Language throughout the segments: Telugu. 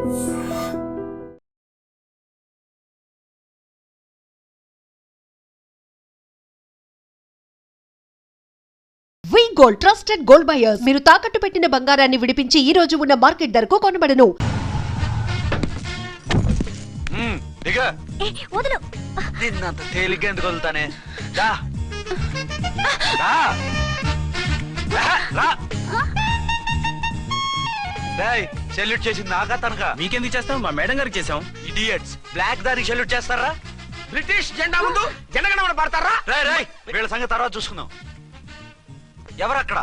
వి గోల్డ్ ట్రస్టెడ్ గోల్డ్ బయర్స్. మీరు తాకట్టు పెట్టిన బంగారాన్ని విడిపించి ఈ రోజు ఉన్న మార్కెట్ ధరకు కొనబడను. నిన్నంత తేలిగ్గా ఎందుకు వదులుతానే? సెల్యూట్ చేసింది నాకా తనకా? మీకెందుకు చేస్తాం? మా మేడం గారికి చేసాం. ఇడియట్స్, బ్లాక్ దానికి సెల్యూట్ చేస్తారా? బ్రిటిష్ జెండా ముందు జనగణమన పడతారా? రాయ్ వీళ్ళ సంగతి తర్వాత చూసుకుందాం. ఎవరక్కడ?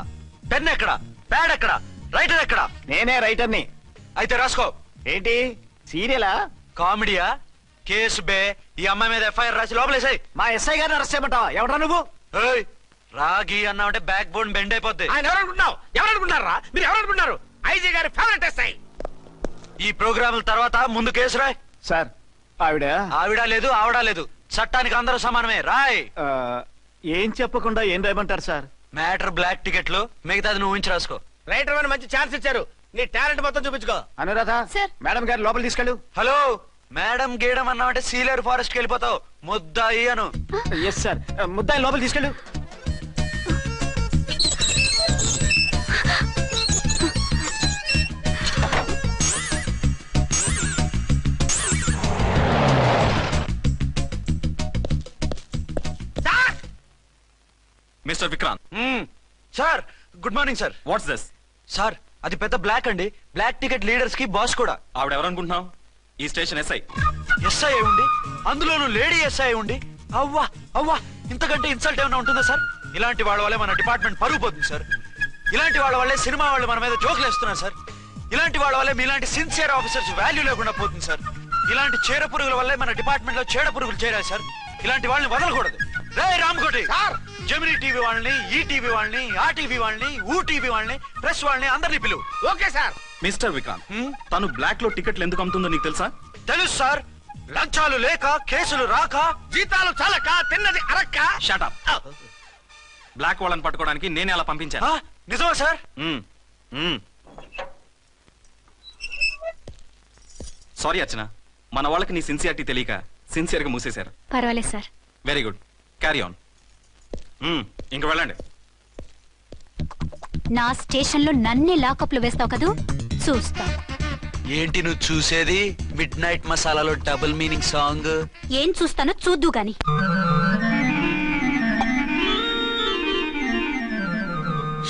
పెన్ ఎక్కడ? ప్యాడ్ ఎక్కడ? రైటర్ ఎక్కడ? నేనే రైటర్ని. అయితే రాసుకో. ఏంటి సీరియలా? కామెడీయా? కేసు బే. ఈ అమ్మాయి మీద ఎఫ్ఐఆర్ రాసి లోపలేసాయి. మా ఎస్ఐ గారిని అరెస్ట్ చేయమంటావా? ఎవరా నువ్వు? రాగి అన్నావంటే బ్యాక్ బోన్ బెండ్ అయిపోద్ది. ఆయన ఎవరనుకుంటున్నావు? ఎవరనుకుంటున్నారా మీరు? ఎవరనుకుంటున్నారు? ఐజీ గారి ఫేవరెట్ ఎస్ఐ. ఈ ప్రోగ్రాముల తర్వాత ముందు కేసు రాయ్. సార్ ఆవిడ లేదు, ఆవిడ లేదు. చట్టానికి అందరూ సమానమే. రాయ్. ఏం చెప్పకుండా ఏం రాయమంటారు సార్? మ్యాటర్ బ్లాక్ టికెట్లు, మిగతాది నువ్వు ఊహించి రాసుకో. రైటర్ అని మంచి ఛాన్స్ ఇచ్చారు. నీ టాలెంట్ మొత్తం చూపించుకో. అనురాధ మేడం గారు లోపల తీసుకెళ్ళు. హలో, మేడం గీయడం అన్నావంటే సీలేరు ఫారెస్ట్ కి వెళ్ళిపోతావు. ముద్దాయి అను. ఎస్ సార్, ముద్దాయి లోపల తీసుకెళ్ళు. Mister Vikrant. Sir, good morning sir. What's this? Sir, అది పెద్ద బ్లాక్ అండి. బ్లాక్ టికెట్ లీడర్స్ కి బాస్ కూడా. ఆవిడ ఎవరనుకుంటున్నావు? ఈ స్టేషన్ ఎస్ఐ. ఎస్ఐ ఉండి, అందులోనూ లేడీ ఎస్ఐ ఉండి, అవ్వా అవ్వా, ఇంతకంటే ఇన్సల్ట్ ఏమైనా ఉంటుందా సార్? ఇలాంటి వాళ్ళ వల్లే మన డిపార్ట్మెంట్ పరుగు పోతుంది సార్. ఇలాంటి వాళ్ళ వల్లే సినిమా వాళ్ళు మన మీద జోకులు వేస్తున్నారు సార్. ఇలాంటి వాళ్ళ వల్లే మీలాంటి సిన్సియర్ ఆఫీసర్స్ వాల్యూ లేకుండా పోతుంది సార్. ఇలాంటి చీడ పురుగుల వల్లే మన డిపార్ట్మెంట్ లో చీడ పురుగులు చేరాయి సార్. ఇలాంటి వాళ్ళని వదలకూడదు. రే రామకోటి, జమినీ టీవీ వాళ్ళని, ఈ టీవీ వాళ్ళని, ఆ టీవీ వాళ్ళని, ఊ టీవీ వాళ్ళని, ప్రెస్ వాళ్ళని అందరినీ పిలువు. Okay sir. మిస్టర్ విక్రాంత్, తను బ్లాక్ లో టికెట్లు ఎందుకు అమ్ముతుందో నీకు తెలుసా? తెలుసు సార్. లంచాలు లేక, కేసులు రాక, జీతాలు చాలక, తిన్నది అరక్క. Shut up. బ్లాక్ వాళ్ళని పట్టుకోవడానికి నేనే అలా పంపించాను. నిజమా సార్? సారీ అర్చన, మన వాళ్ళకి నీ సిన్సియారిటీ తెలియక సిన్సియర్ గా మూసేశారు. పర్వాలేదు sir. Very good, carry on. ఇంక వెళ్ళండి. నా స్టేషన్ లో నన్నే లాకప్ లో వేస్తావు కదూ, చూస్తా. ఏంటి నువ్వు చూసేది? మిడ్ నైట్ మసాలాలో డబుల్ మీనింగ్ సాంగ్. ఏం చూస్తానో చూద్దు గాని.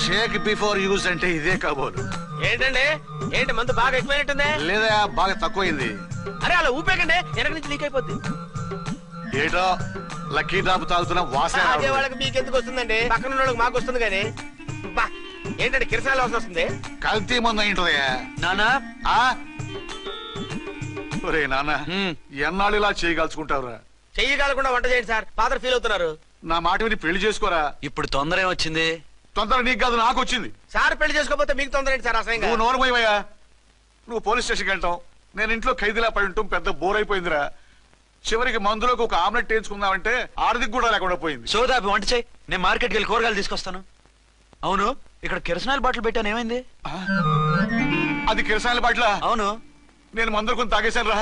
షేక్ బిఫోర్ యూజ్ అంటే ఇదే కాబోలు. ఏంటండి, ఏంటి మందు బాగా ఎక్కువైనట్టుంది? లేదా బాగా తక్కువైంది. అరే అలా ఊపేకండి, వెనక నుంచి లీక్ అయిపోద్ది. ఏటో లక్కీ డ్రాప్ తాగుతున్న వాసన. అదే వాళ్ళకి మీకెందుకు వస్తుందండి? పక్కన ఉన్న వాళ్ళకి మాకు వస్తుంది కానీ. ఏంటంటే కిరసనాల వాసన వస్తుంది. కల్తీ మందు అయింటదయ్యా. నానా, ఒరే నాన్న, ఎన్నాళ్ళు ఇలా చేయగలుచుకుంటావురా? చెయ్యగలకుండా వంట చేయండి సార్, ఫాదర్ ఫీల్ అవుతున్నారు. నా మాట విని పెళ్లి చేసుకోరా. ఇప్పుడు తొందర ఏమొచ్చింది? తొందర నీకు కాదు, నాకు వచ్చింది. సార్ పెళ్లి చేసుకోకపోతే మీకు తొందర ఏంటి సార్? అసలు నువ్వు నోరు పోయివయ్యా. నువ్వు పోలీస్ స్టేషన్కి వెళ్తావు, నేను ఇంట్లో ఖైదీలా పడి ఉంటాం. పెద్ద బోర్ అయిపోయిందిరా. చివరికి మందులోకి ఒక ఆమ్లెట్ వేయించుకుందామంటే ఆర్థిక కూడా లేకుండా పోయింది. సోదాపి వంట చేయి, నేను మార్కెట్కి వెళ్ళి కూరగాయలు తీసుకొస్తాను. అవును, ఇక్కడ కిరసనాయిల్ బాటిల్ పెట్టాను, ఏమైంది? అది కిరసనాయిల్ బాటిలా? అవును. నేను మందులు కొని తాగేశాను రా.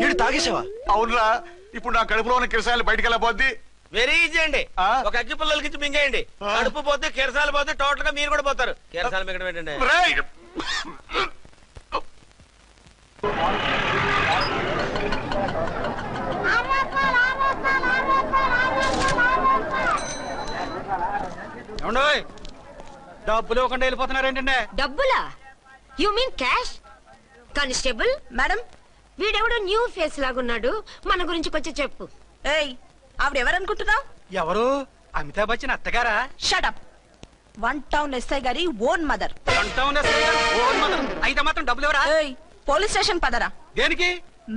ఈడు తాగేసావా? అవునురా. ఇప్పుడు నా కడుపులో ఉన్న కిరసనాయిల్ బయటికి వెళ్ళబోద్ది. వెరీ ఈజీ అండి. ఒక అగ్గి పుల్లలకి ఇచ్చి మింగేయండి. కడుపు పోతే కిరసాలు పోతే టోటల్ గా మీరు కూడా పోతారు. కిరసాలు మింగడం ఏంటండి? డబ్బులు ఇవ్వకుండా వెళ్ళిపోతున్నారు ఏంటంటే? డబ్బులా? You mean cash? Constable madam, వీడెవడో న్యూ ఫేస్ లాగున్నాడు, మన గురించి కొంచెం చెప్పు. ఏయ్, ఆవిడెవరనుకుంటున్నావు? ఎవరు? అమితాబ్ బచ్చన్ అత్తగారా? షటప్. 1 టౌన్ ఎస్ఐ గారి ఓన్ మదర్. అయితే మాత్రం డబ్బులు ఎవరా? ఏయ్, పోలీస్ స్టేషన్ పదరా. దేనికి?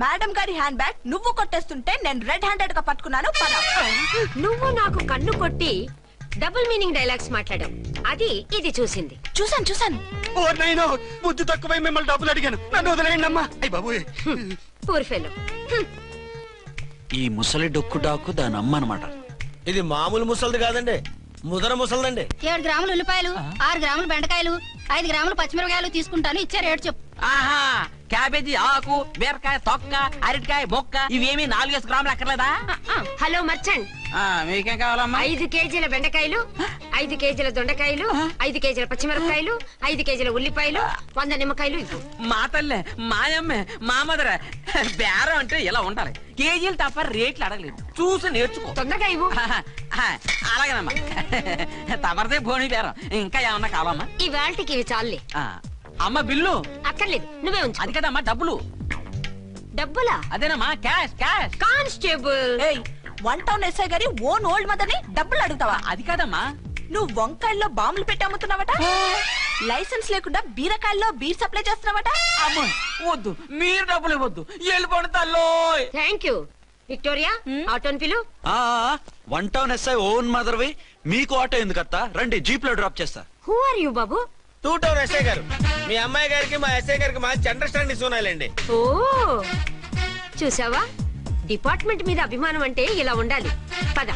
మేడం గారి హ్యాండ్ బ్యాగ్ నువ్వు కొట్టేస్తుంటే నేను రెడ్ హ్యాండెడ్ గా పట్టుకున్నాను. పద. నువ్వు నాకు కన్ను కొట్టి డబుల్ మీనింగ్ డైలాగ్స్ మాట్లాడావు, అది ఇది చూసింది. చూసాను. ఓ నైనో, బుద్ధి తక్కువై మిమ్మల్ని డబ్బులు అడిగాను, నన్ను వదిలేయండి అమ్మా. అయ్య బాబోయ్, పూర్ ఫెలో. ఈ ముసలి డొక్కు డాకు దాని అమ్మ అనమాట. ఇది మామూలు ముసలిది కాదండి, ముదర ముసలిదండి. 7 గ్రాములు ఉల్లిపాయలు, 6 గ్రాములు బెండకాయలు, 5 గ్రాములు పచ్చిమిరపకాయలు తీసుకుంటాను. ఇచ్చే రేటు చెప్పు. ఆహా క్యాబేజీ ఆకు బీరకాయ తొక్క అరటికాయ బొక్క ఇవేమి 4 గ్రాములు అక్కర్లేదా? హలో మర్చండ్, మీకేం కావాలమ్మా? 5 కేజీల బెండకాయలు, 5 కేజీల దొండకాయలు, 5 కేజీల పచ్చిమిరపకాయలు, 5 కేజీల ఉల్లిపాయలు, 100 నిమ్మకాయలు ఇవ్వు. మా తల్లే మాయమ్మే మా మదర బేరం అంటే ఇలా ఉండాలి. కేజీలు తప్ప రేట్లు అడగలేదు, చూసి నేర్చుకో. తొందరగా ఇవ్వు. అలాగేనమ్మా. తమరిదే భోని బేరం. ఇంకా ఏమన్నా కావాలమ్మా? ఇవాళకి ఇవి చాలులే. అమ్మ బిల్లు అక్కర్లేదు, నువ్వే ఉంచు. అది కదమ్మా డబ్బులు. డబ్బులా? అదేనమ్మా క్యాష్ క్యాష్. కానిస్టేబుల్, ఏయ్ 1 టౌన్ ఎస్ఐ గారి ఓన్ ఓల్డ్ మదర్ ని డబ్బులు అడుగుతావా? అది కాదమ్మా. నువ్వు వంకాయల్లో బాంబులు పెట్టి అమ్ముతున్నావట, లైసెన్స్ లేకుండా బీరకాయల్లో బీర్ సప్లై చేస్తున్నావట. అమ్మ వద్దు, మీరు డబ్బులు ఇవ్వద్దు, వెళ్ళిపోండి తల్లో. Thank you. విక్టోరియా, ఆటోన్ పిలు. 1 టౌన్ ఎస్ఐ ఓన్ మదర్వి, మీకు ఆటో ఎందుకు అత్త? రండి, జీప్ లో డ్రాప్ చేస్తా. హూ ఆర్ యూ బాబు? 2 టౌన్ ఎస్ఐ గారు, మీ అమ్మాయి గారికి మా ఎస్ఐ గారికి మంచి అండర్స్టాండింగ్ ఉన్నాయండి. ఓ చూసావా, డిపార్ట్మెంట్ మీద అభిమానం అంటే ఇలా ఉండాలి. పద.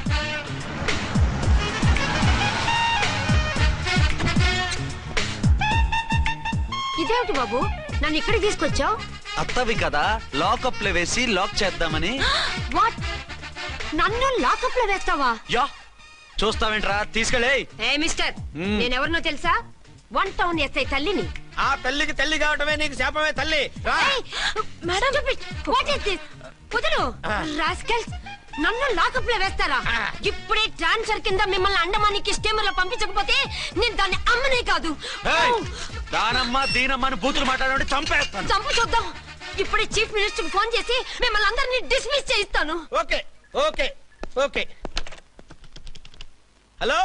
ఇదేమిటి బాబు, నన్ను ఇక్కడికి తీసుకొచ్చావు? అత్తవి కదా, లాకప్ లో వేసి లాక్ చేద్దామని. వాట్, నన్ను లాకప్ లో వేస్తావా? యా, చూస్తావేంట్రా, తీసుకెళ్ళే. ఏ మిస్టర్, నేనెవరినో తెలుసా? 1 టౌన్ ఎస్ఐ తల్లిని. ఆ తల్లికి తల్లి కావటమే నీకు శాపమే తల్లి. Madam, what is this? కుదురు రాస్కల్స్, నన్ను లాకప్ లో వేస్తారా? ఇప్పుడే ట్రాన్స్ఫర్ కింద మిమ్మల్ని అండమానికి స్టీమర్ లో పంపించకపోతే నేను దాన్ని అమ్మనే కాదు. దానమ్మ దీనమ్మ అని బూతులు మాట్లాడే చంపేస్తాను. చంపు చూద్దాం. ఇప్పుడే చీఫ్ మినిస్టర్ ఫోన్ చేసి మిమ్మల్ని అందరినీ డిస్మిస్ చేయిస్తాను. Okay okay okay. Hello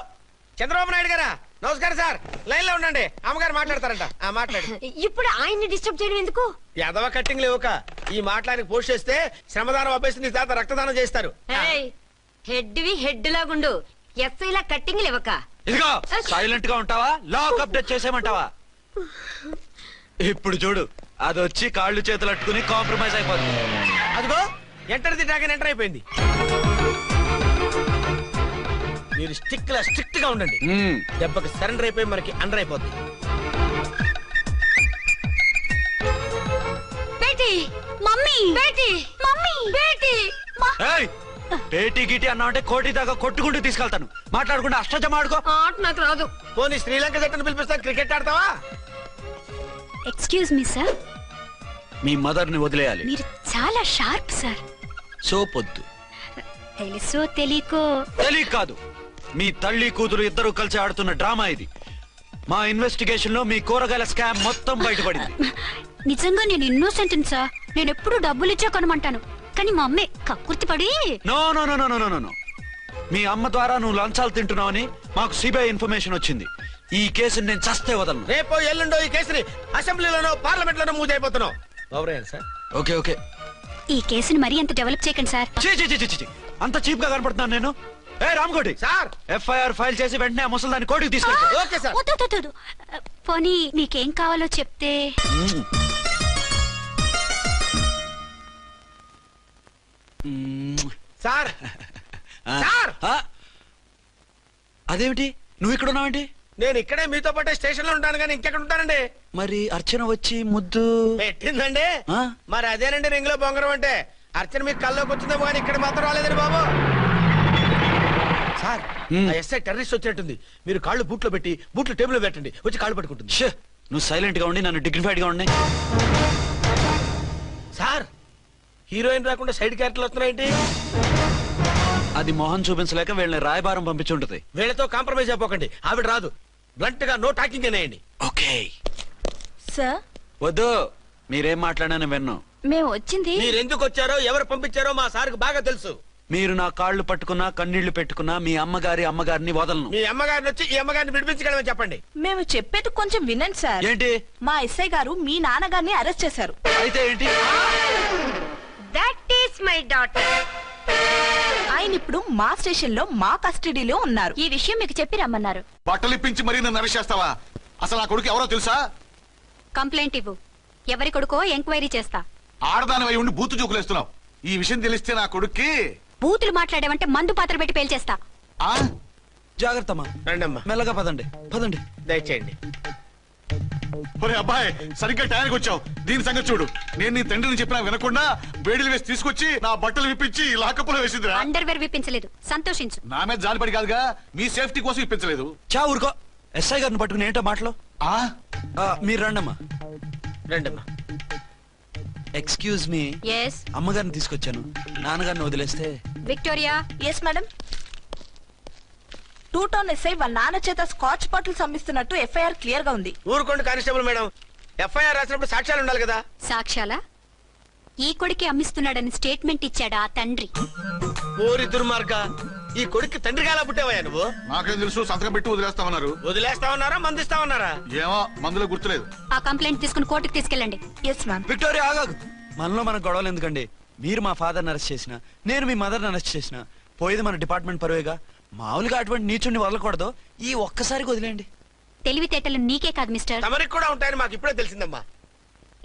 Chandrababu Naidu గారా, నమస్కారం సార్. లైన్ లో ఉండండి, అమ్మగారు మాట్లాడతారంట. మాట్లాడు. ఇప్పుడు ఆయన్ని డిస్టర్బ్ చేయడం ఎందుకు? ఎదవ కట్టింగ్ లేవుక ఈ మాట్లాడి పోస్ట్ చేస్తే శ్రమదానం అభ్యసి నీ తాత రక్తదానం చేస్తారు. హెడ్ వి హెడ్ లాగుండు, ఎస్ఐ లా కట్టింగ్ లేవక. ఇదిగో సైలెంట్ గా ఉంటావా, లాక్ అప్డేట్ చేసేయమంటావా? ఇప్పుడు చూడు, అది వచ్చి కాళ్ళు చేతులు అట్టుకుని కాంప్రమైజ్ అయిపోతుంది. అదిగో ఎంటర్ ది డ్రాగన్ ఎంటర్ అయిపోయింది. మీరు స్ట్రిక్ట్ గా ఉండండి, దెబ్బకి సరెండర్ అయిపోయి మనకి అండర్ అయిపోద్ది. బేటీ, మమ్మీ, బేటీ, మమ్మీ, బేటీ. పేటీ గిటి అన్నా అంటే కోటి దాకా కొట్టుకుంటూ తీసుకెళ్తాను. మాట్లాడకుండా అష్టజమ ఆడుకో. ఆట నాకు రాదు. పోనీ శ్రీలంక జట్టును పిలిపిస్తాను, క్రికెట్ ఆడతావా? ఎక్స్క్యూజ్ మీ సార్, మీ మదర్ ని వదిలేయాలి. మీరు చాలా షార్ప్ సార్. సోపొద్దు. తెలుసో తెలియకో. తెలియ కాదు, మీ తల్లి కూతురు ఇద్దరు కలిసి ఆడుతున్న డ్రామా ఇది. మా ఇన్వెస్టిగేషన్ లో మీ కూరగాయల స్కామ్ మొత్తం బయటపడింది. నిజంగా నేను ఇన్నోసెంట్ సార్. నేను ఎప్పుడు డబ్బులు ఇచ్చా కొనమంటాను, కానీ మా అమ్మే కక్కుర్తి పడి. No no no no no no. మీ అమ్మ ద్వారా నువ్వు లంచాలు తింటున్నావని మాకు సిబిఐ ఇన్ఫర్మేషన్ వచ్చింది. ఈ కేసుని నేను చస్తే వదలను. రేపో ఎల్లుండో ఈ కేసుని అసెంబ్లీలోనో పార్లమెంట్ లోనో మూవ్ అయిపోతున్నావు. Sir okay okay. ఈ కేసుని మరీ అంత డెవలప్ చేయకండి సార్. అంత చీప్ గా కనపడుతున్నాను నేను? ఏ రామ్కోటి సార్, ఎఫ్ఐఆర్ ఫైల్ చేసి వెంటనే ఆ ముసలిదాన్ని కోర్టుకి తీసుకెళ్ళి. Okay sir. వద్దు. పోనీ మీకేం కావాలో చెప్తే. సార్ సార్, అదేమిటి నువ్వు ఇక్కడ ఉన్నావేంటి? నేను ఇక్కడే మీతో పాటే స్టేషన్ లో ఉంటాను, కానీ ఇంకెక్కడ ఉంటానండి? మరి అర్చన వచ్చి ముద్దు పెట్టిందండి. మరి అదేనండి రింగ్ లో బొంగరం అంటే. అర్చన మీకు కల్లోకి వచ్చిందేమో కానీ ఇక్కడ మాత్రం రాలేదండి బాబు. సార్, ఎస్ఐ టెర్రరిస్ట్ వచ్చినట్టుంది. మీరు కాళ్ళు బూట్లో పెట్టి బూట్లు టేబుల్ లో పెట్టండి, వచ్చి కాళ్ళు పట్టుకుంటుంది. నువ్వు సైలెంట్ గా ఉండి నన్ను డిగ్నిఫైడ్ గా ఉండి. సార్, హీరోయిన్ రాకుండా సైడ్ క్యారెక్టర్లు వస్తున్నాయేంటి? అది మొహం చూపించలేక వీళ్ళని రాయబారం పంపించుంటది. వీళ్ళతో కాంప్రమైజ్ అయిపోకండి, ఆవిడ రాదు. బ్లంట్ గా నో టాకింగ్ అనేయండి. ఓకే సార్, వద్దు, మీరేం మాట్లాడానని విన్నాం. మేము వచ్చింది. మీరు ఎందుకు వచ్చారో ఎవరు పంపించారో మా సార్కి బాగా తెలుసు. మీరు నా కాళ్ళు పట్టుకున్నా కన్నీళ్లు పెట్టుకున్నా మీ అమ్మగారిని వదలను. మీ అమ్మగారిని వచ్చి ఈ అమ్మగారిని విడిపించగలమని చెప్పండి. మేము చెప్పేది కొంచెం వినండి సార్. ఏంటి? మా ఎస్ఐ గారు మీ నాన్నగారిని అరెస్ట్ చేశారు. అయితే ఏంటి? That is my daughter. ఆయన ఇప్పుడు మా స్టేషన్ లో మా కస్టడీలో ఉన్నారు. ఈ విషయం మీకు చెప్పి రమ్మన్నారు. బట్టలు ఇప్పించి మరీ నన్ను అరెస్ట్ చేస్తావా? అసలు నా కొడుకు ఎవరో తెలుసా? కంప్లైంట్ ఇవ్వు, ఎవరి కొడుకో ఎంక్వైరీ చేస్తా. ఆడదానివై ఉండి బూతు చూకులేస్తున్నావు. ఈ విషయం తెలిస్తే నా కొడుక్కి. బూతులు మాట్లాడేవంటే మందు పాత్ర పెట్టి పేల్చేస్తా. జాగ్రత్తమ్మా, రండమ్మా, మెల్లగా పదండి. దయచేయండి. ఒరే అబ్బాయి సరిగ్గా టైంకి వచ్చావు. దీని సంగతి చూడు. నేను నీ తండ్రిని చెప్పినా వినకుండా వేడిలు వేసి తీసుకొచ్చి నా బట్టలు విప్పించి లాకప్పులో వేసిందిరా. అండర్వేర్ విప్పించలేదు, సంతోషించు. నా మీద జాలిపడి కాదుగా, మీ సేఫ్టీ కోసం ఇప్పించలేదు. చా ఊరుకో. ఎస్ఐ గారిని పట్టుకుని ఏంటో మాటలు. ఆ మీరు రండమ్మా. రండమ్మా. Excuse me. ఎస్ అమ్మగారిని తీసుకొచ్చాను. నాన్నగారిని వదిలేస్తే. Victoria. Yes madam. 2 town SI వాళ్ళ నాన్న చేత స్కాచ్ బాటిల్స్ అమ్మిస్తున్నట్టు ఎఫ్ఐఆర్ క్లియర్ గా ఉంది. ఊరుకోండి కానిస్టేబుల్ మేడం. ఎఫ్ఐఆర్ రాసినప్పుడు సాక్ష్యాలు ఉండాలి కదా. సాక్ష్యాలా? ఈ కొడుకే అమ్మిస్తున్నాడని స్టేట్మెంట్ ఇచ్చాడా ఆ తండ్రి? ఓరి దుర్మార్గ, ఈ కొడుక్కి తండ్రిగా ఎలా పుట్టావయ్యా నువ్వు? నాకేం తెలుసు, సంతకం పెట్టి వదిలేస్తామన్నారు. వదిలేస్తామన్నారా మందిస్తామన్నారా? ఏమో మందులో గుర్తులేదు. ఆ కంప్లైంట్ తీసుకుని కోర్టుకు తీసుకెళ్ళండి. Yes ma'am. విక్టోరియా ఆగాగు. మనలో మన గొడవలు ఎందుకండి? మీరు మా ఫాదర్ని అరెస్ట్ చేసిన, నేను మీ మదర్ని అరెస్ట్ చేసిన, పోయేది మన డిపార్ట్మెంట్ పరువేగా. మామూలుగా అటువంటి నీచుని వదలకూడదు. ఈ ఒక్కసారికి వదిలేండి. తెలివితేటలు నీకే కాదు మిస్టర్, తమరికి కూడా ఉంటాయని మాకు ఇప్పుడే తెలిసిందమ్మా.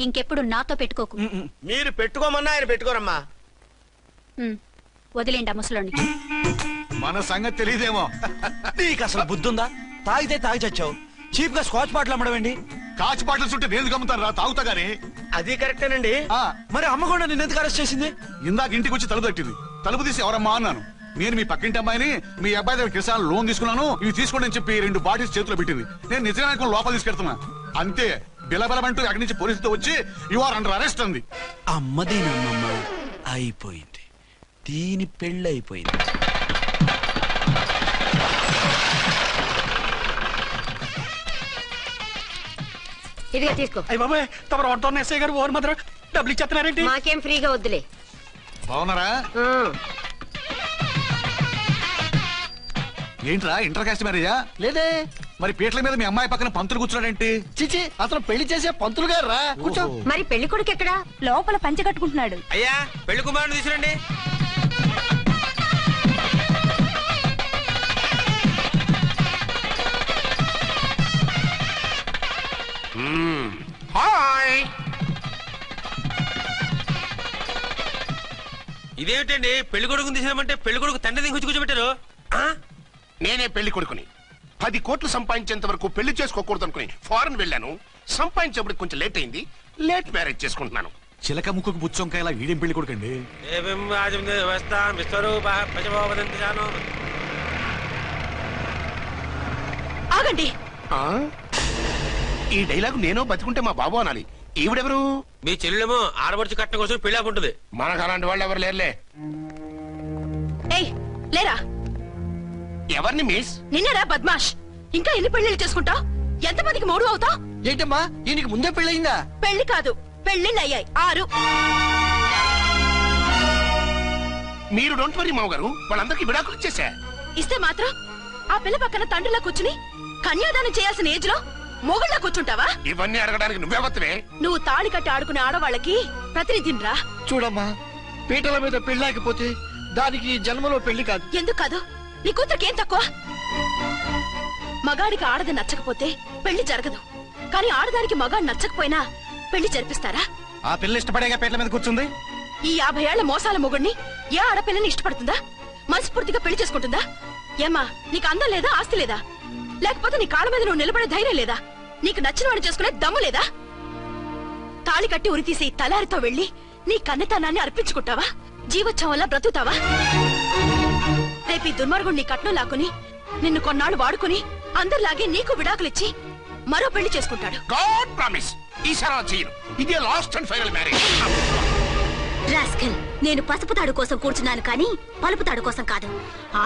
ఇంకెప్పుడు నాతో పెట్టుకోకు. మీరు పెట్టుకోమన్నా ఆయన పెట్టుకోరమ్మా. వదిలేండి ఆ ముసలోని. మన సంగతి తెలియదేమో. నీకు అసలు బుద్ధుందా? తాగితే తాగి చచ్చావు. చీప్ గా స్కాచ్ బాటిల్ అమ్మడమేంటి? కాచి బాటిల్స్ ఉంటే నేను గమ్ముతాను రా, తాగుతా గానీ. అది కరెక్టేనండి. మరి అమ్మ కూడా నిన్ను ఎందుకు అరెస్ట్ చేసింది? ఇందాక ఇంటికి వచ్చి తలుపు తట్టింది. తలుపు తీసి ఎవరమ్మా అన్నాను. నేను మీ పక్కింటి అమ్మాయిని, మీ అబ్బాయి దగ్గర కిసాన్ లోన్ తీసుకున్నాను, ఇవి తీసుకోండి అని చెప్పి 2 బాటిల్స్ చేతిలో పెట్టింది. నేను నిజంగా లోపల తీసుకెళ్తున్నా. అంతే, బిలబలమంటూ అక్కడి నుంచి పోలీసుతో వచ్చి యు ఆర్ అండర్ అరెస్ట్ అంది. అమ్మదేనమ్మమ్మ అయిపోయింది. దీని పెళ్ళి అయిపోయింది. ఇదిగా తీసుకో. అయ్యి బాబాయ్, తమరు 1 టౌన్ ఎస్ఐ గారు ఓన్ మాత్రం డబ్బులు ఇచ్చేస్తున్నారేంటి? మాకేం ఫ్రీగా వద్దులే. బాగున్నారా? ఏంట్రా ఇంటర్ కాస్ట్ మ్యారేజా? లేదే. మరి పీటల మీద మీ అమ్మాయి పక్కన పంతులు కూర్చున్నాడేంటి? చిచి, అసలు పెళ్లి చేసే పంతులు గారు రా. కూర్చో. మరి పెళ్లి కొడుకు ఎక్కడా? లోపల పంచె కట్టుకుంటున్నాడు. అయ్యా, పెళ్లి కుమారుని తీసుకురండి. హాయ్. ఇదేమిటండి, పెళ్లి కొడుకుని తీసినామంటే పెళ్లి కొడుకు తండ్రి దిగి కూర్చోబెట్టారు. నేనే పెళ్లి కొడుకుని. 10 కోట్లు సంపాదించేంత వరకు పెళ్లి చేసుకోకూడదు అనుకుని ఫారెన్ వెళ్ళాను. సంపాదించేప్పుడు కొంచెం లేట్ అయింది. లేట్ మ్యారేజ్ చేసుకుంటున్నాను. చిలక ముక్కుకు బుచ్చొంకాయలా వీడేం పెళ్లి కొడుకండి? ఆగండి. ఈ డైలాగ్ నేను బతికుంటే మా బాబు అనాలి. ఈవిడెవరు? మీ చెల్లెమో ఆడబడుచు కట్టడం కోసం పెళ్లి ఆకుంటుంది. మనకు అలాంటి వాళ్ళు ఎవరు లేరులే. ఏయ్ లేరా. ఎవరిని మిస్? నిన్నరా బద్మాష్. ఇంకా ఎన్ని పెళ్లిళ్ళు చేసుకుంటావు? ఎంతమందికి మూడు అవుతావు? ఏంటమ్మా, ఈయనకి ముందే పెళ్ళయిందా? పెళ్లి కాదు, పెళ్లిళ్ళు అయ్యాయి 6. మీరు డోంట్ వరీ మావ గారు, వాళ్ళందరికీ విడాకులు ఇచ్చేసా. ఇస్తే మాత్రం ఆ పిల్ల పక్కన తండ్రిలా కూర్చుని కన్యాదానం చేయాల్సిన ఏజ్ లో మొగుళ్ళ కూర్చుంటావా? ఇవన్నీ అడగడానికి నువ్వెవత్తవే? నువ్వు తాళి కట్టి ఆడుకునే ఆడవాళ్ళకి ప్రతినిధిరా. చూడమ్మా, పీటల మీద పెళ్ళాకపోతే దానికి జన్మలో పెళ్లి కాదు. ఎందుకు కాదు? నీ కూతురికేం తక్కువ? మగాడికి ఆడది నచ్చకపోతే పెళ్లి జరగదు. కానీ ఆడదానికి మగాడు నచ్చకపోయినా పెళ్లి జరిపిస్తారా? ఆ పిల్ల ఇష్టపడేగా పీటల మీద కూర్చుంది. ఈ 50 ఏళ్ల మోసాల మొగుడిని ఏ ఆడపిల్లని ఇష్టపడుతుందా? మనస్ఫూర్తిగా పెళ్లి చేసుకుంటుందా? ఏమ్మా, నీకు అందం లేదా, ఆస్తి లేదా? లేకపోతే నీ కాళ్ళ మీద నువ్వు నిలబడే ధైర్యం లేదా? నీకు నచ్చిన వాడిని చేసుకునే దమ్ము లేదా? తాళి కట్టి ఉరితీసే ఈ తలారితో వెళ్లి నీ కన్నెతనాన్ని అర్పించుకుంటావా? జీవోత్సవం వల్ల బ్రతుకుతావా? రేపు ఈ దుర్మార్గుడు నీ కట్నం లాక్కుని నిన్ను కొన్నాళ్ళు వాడుకుని అందరిలాగే నీకు విడాకులిచ్చి మరో పెళ్లి చేసుకుంటాడు. గాడ్ ప్రామిస్, ఈసారి చేయను. ఇదే last and final marriage. Rascal, నేను పసుపు తాడు కోసం కూర్చున్నాను కానీ పలుపు తాడు కోసం కాదు.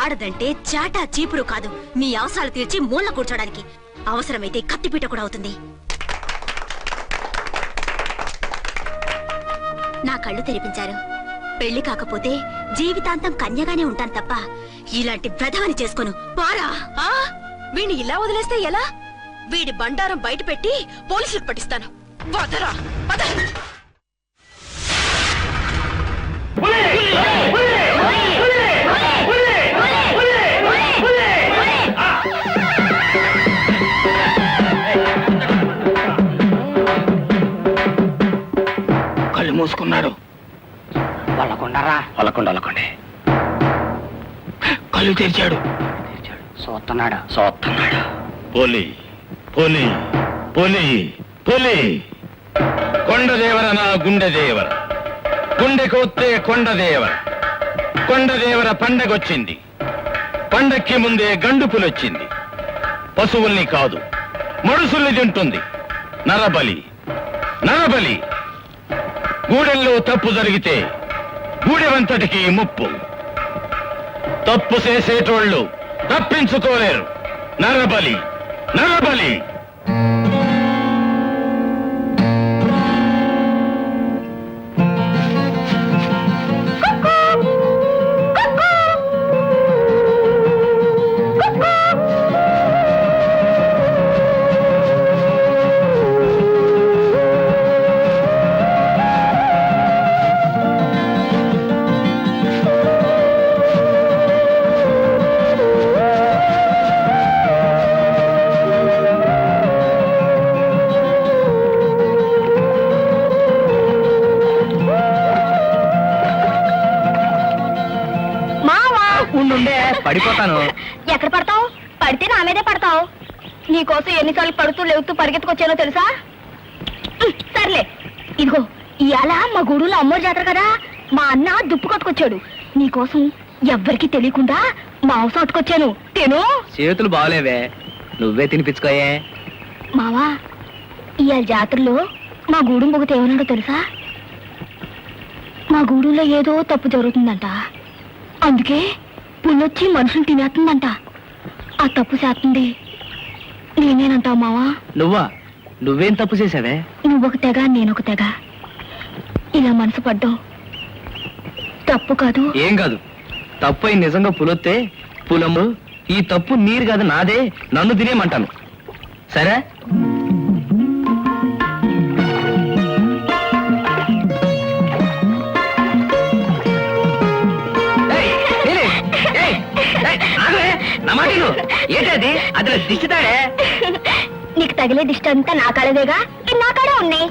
ఆడదంటే చాటా చీపురు కాదు, నీ అవసరాలు తీర్చి మూల కూర్చోడానికి. అవసరమైతే కత్తిపీట కూడా అవుతుంది. నా కళ్ళు తెరిపించారు. పెళ్లి కాకపోతే జీవితాంతం కన్యగానే ఉంటాను తప్ప ఇలాంటి వ్రధమని చేసుకోను. పారా. వీణ్ణి ఇలా వదిలేస్తే ఎలా? వీడి బండారం బయట పెట్టి పోలీసులకు పట్టిస్తాను. వదరా, పద. కళ్ళు మూసుకున్నాడు. వాళ్ళకుండారా? వాళ్ళకుండే. కళ్ళు తెరిచాడు. చూస్తున్నాడు. పోలీ పోలీ పోలీ. పులి కొండదేవర నా గుండెదేవర గుండె కొత్తే కొండదేవర కొండదేవర పండగొచ్చింది పండక్కి ముందే గండు పులొచ్చింది పశువుల్ని కాదు మనుషుల్ని తింటుంది నరబలి నరబలి గూడెల్లో తప్పు జరిగితే గూడెవంతటికి ముప్పు తప్పు చేసేటోళ్ళు తప్పించుకోలేరు నరబలి నరబలి ఉండుండే పడిపోతాను. ఎక్కడ పడతావు? పడితే నా మీదే పడతావు. నీకోసం ఎన్నిసార్లు పడుతూ లేవుతూ పరిగెత్తుకొచ్చానో తెలుసా? సర్లే, ఇదిగో ఇవాళ మా గూడూలో అమ్మోరు జాతర కదా, మా అన్న దుప్పు కొట్టుకొచ్చాడు. నీకోసం ఎవ్వరికి తెలియకుండా మాంసం అట్టుకొచ్చాను, తిను. చేతులు బాగలేవే, నువ్వే తినిపించుకోయే. మావా, ఇవాళ జాతరలో మా గూడెం పొగత ఏమన్నాడో తెలుసా? మా గూడూలో ఏదో తప్పు జరుగుతుందంట, అందుకే పుల్లొచ్చి మనుషులు తినేస్తుందంట. ఆ తప్పు చేస్తుంది నేనేనంటావు మావా? నువ్వా? నువ్వేం తప్పు చేసావే? నువ్వొక తెగ నేనొక తెగ, ఇలా మనసు పడ్డావు తప్పు కాదు. ఏం కాదు, తప్పు అయి నిజంగా పులొత్తే పులము ఈ తప్పు నీరు కాదు నాదే, నన్ను తినేయమంటాను. సరే? ఏంటది? అది దిష్టితాడే. నీకు తగిలే దిష్టి అంతా నా కాడదేగా, నా కాడే ఉన్నాయి.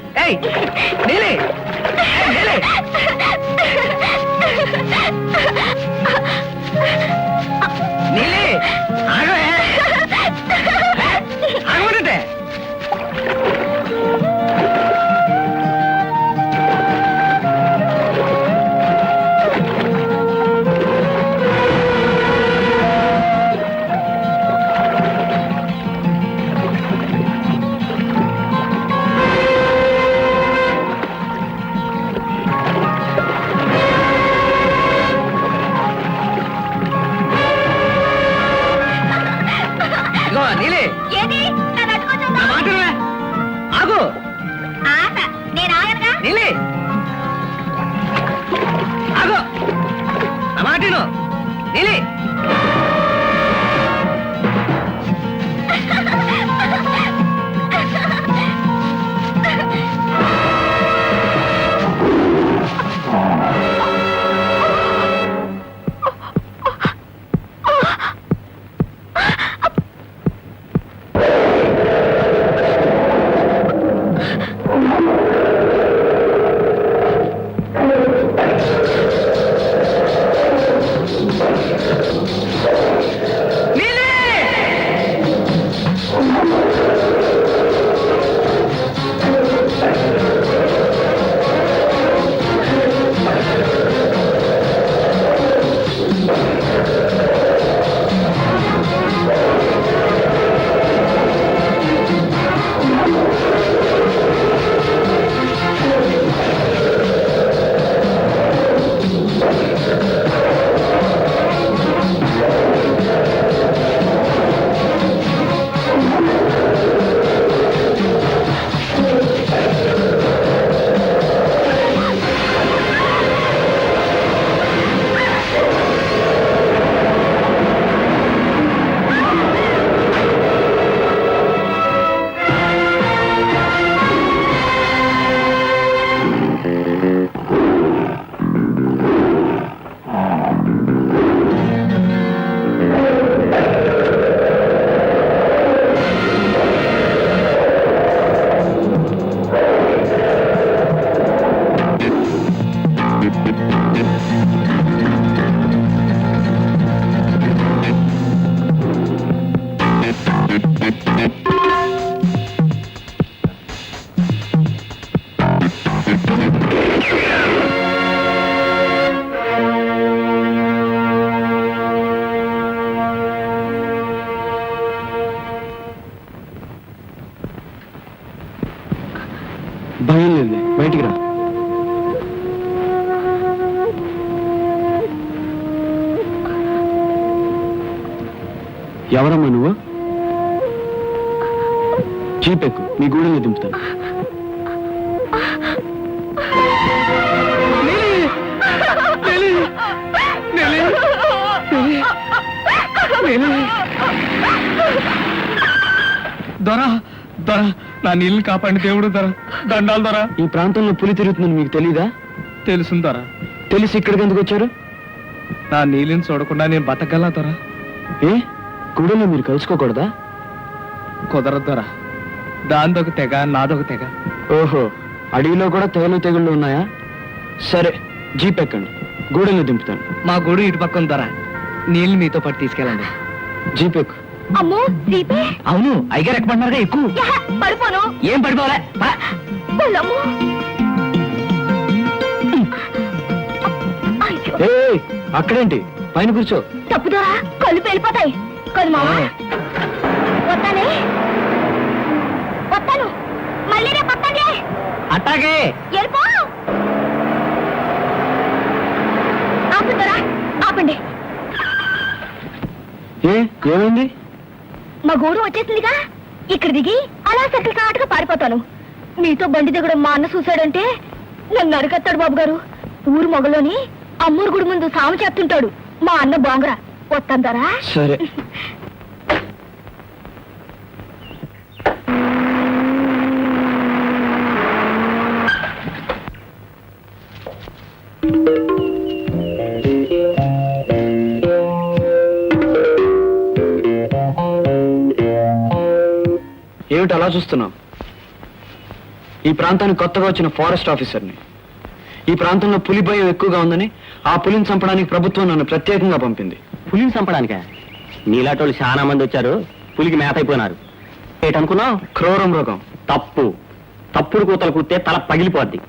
ఎవరమ్మా నువ్వు? చీపెక్కు, నీ గూడెంలో దింపుతాను. దొరా దొరా, నా నీళ్ళని కాపాడి దేవుడు దొరా, దండాలు దొరా. ఈ ప్రాంతంలో పులి తిరుగుతుందని మీకు తెలీదా? తెలుసు దొరా. తెలిసి ఇక్కడికి ఎందుకు వచ్చారు? నా నీళ్ళని చూడకుండా నేను బతకగలా దొరా. ఏ గూడెంలో మీరు కలుసుకోకూడదా? కుదరదు దొరా. దాందొక తెగ, నాదొక తెగ. ఓహో, అడవిలో కూడా తెగుళ్ళు ఉన్నాయా? సరే, జీప్ ఎక్కండి, గూడెంలో దింపుతాను. మా గూడు ఇటు పక్కన దొరా. నీళ్ళు మీతో పాటు తీసుకెళ్ళండి. జీప్ ఎక్కు. అమ్మో దీపే. అవును, అయ్యగారు ఎక్కమంటున్నారుగా, ఎక్కువ. పడిపోను. ఏం పడిపోలే. అక్కడేంటి, పైన కూర్చో. తప్పుదోరా, కళ్ళు పేలిపోతాయి. కలు మావా, వస్తానే. వస్తాను, మళ్ళీ రేపు వస్తానే. అట్టాగే వెళ్ళిపో. ఆపుతారా, ఆపండి. ఏమైంది? మా గూడు వచ్చేసిందిగా, ఇక్కడ దిగి అలా సర్కిల్ కాటుగా పారిపోతాను. మీతో బండి దిగడం మా అన్న చూశాడంటే నన్ను అరికెత్తాడు బాబు గారు. ఊరు మొగలోని అమ్మూరు గుడి ముందు సాము చేస్తుంటాడు మా అన్న బొంగరా. వస్తాంటారా? సరే. ఏమిటి అలా చూస్తున్నావు? ఈ ప్రాంతానికి కొత్తగా వచ్చిన ఫారెస్ట్ ఆఫీసర్ని. ఈ ప్రాంతంలో పులి భయం ఎక్కువగా ఉందని ఆ పులిని చంపడానికి ప్రభుత్వం నన్ను ప్రత్యేకంగా పంపింది. పులిని చంపడానికా? నీలాటోళ్ళు చాలా మంది వచ్చారు, పులికి మేత అయిపోయినారు. ఏటనుకున్నావు? క్రూర మృగం. తప్పు. తప్పుడు కూతలు కూస్తే తల పగిలిపోద్ది.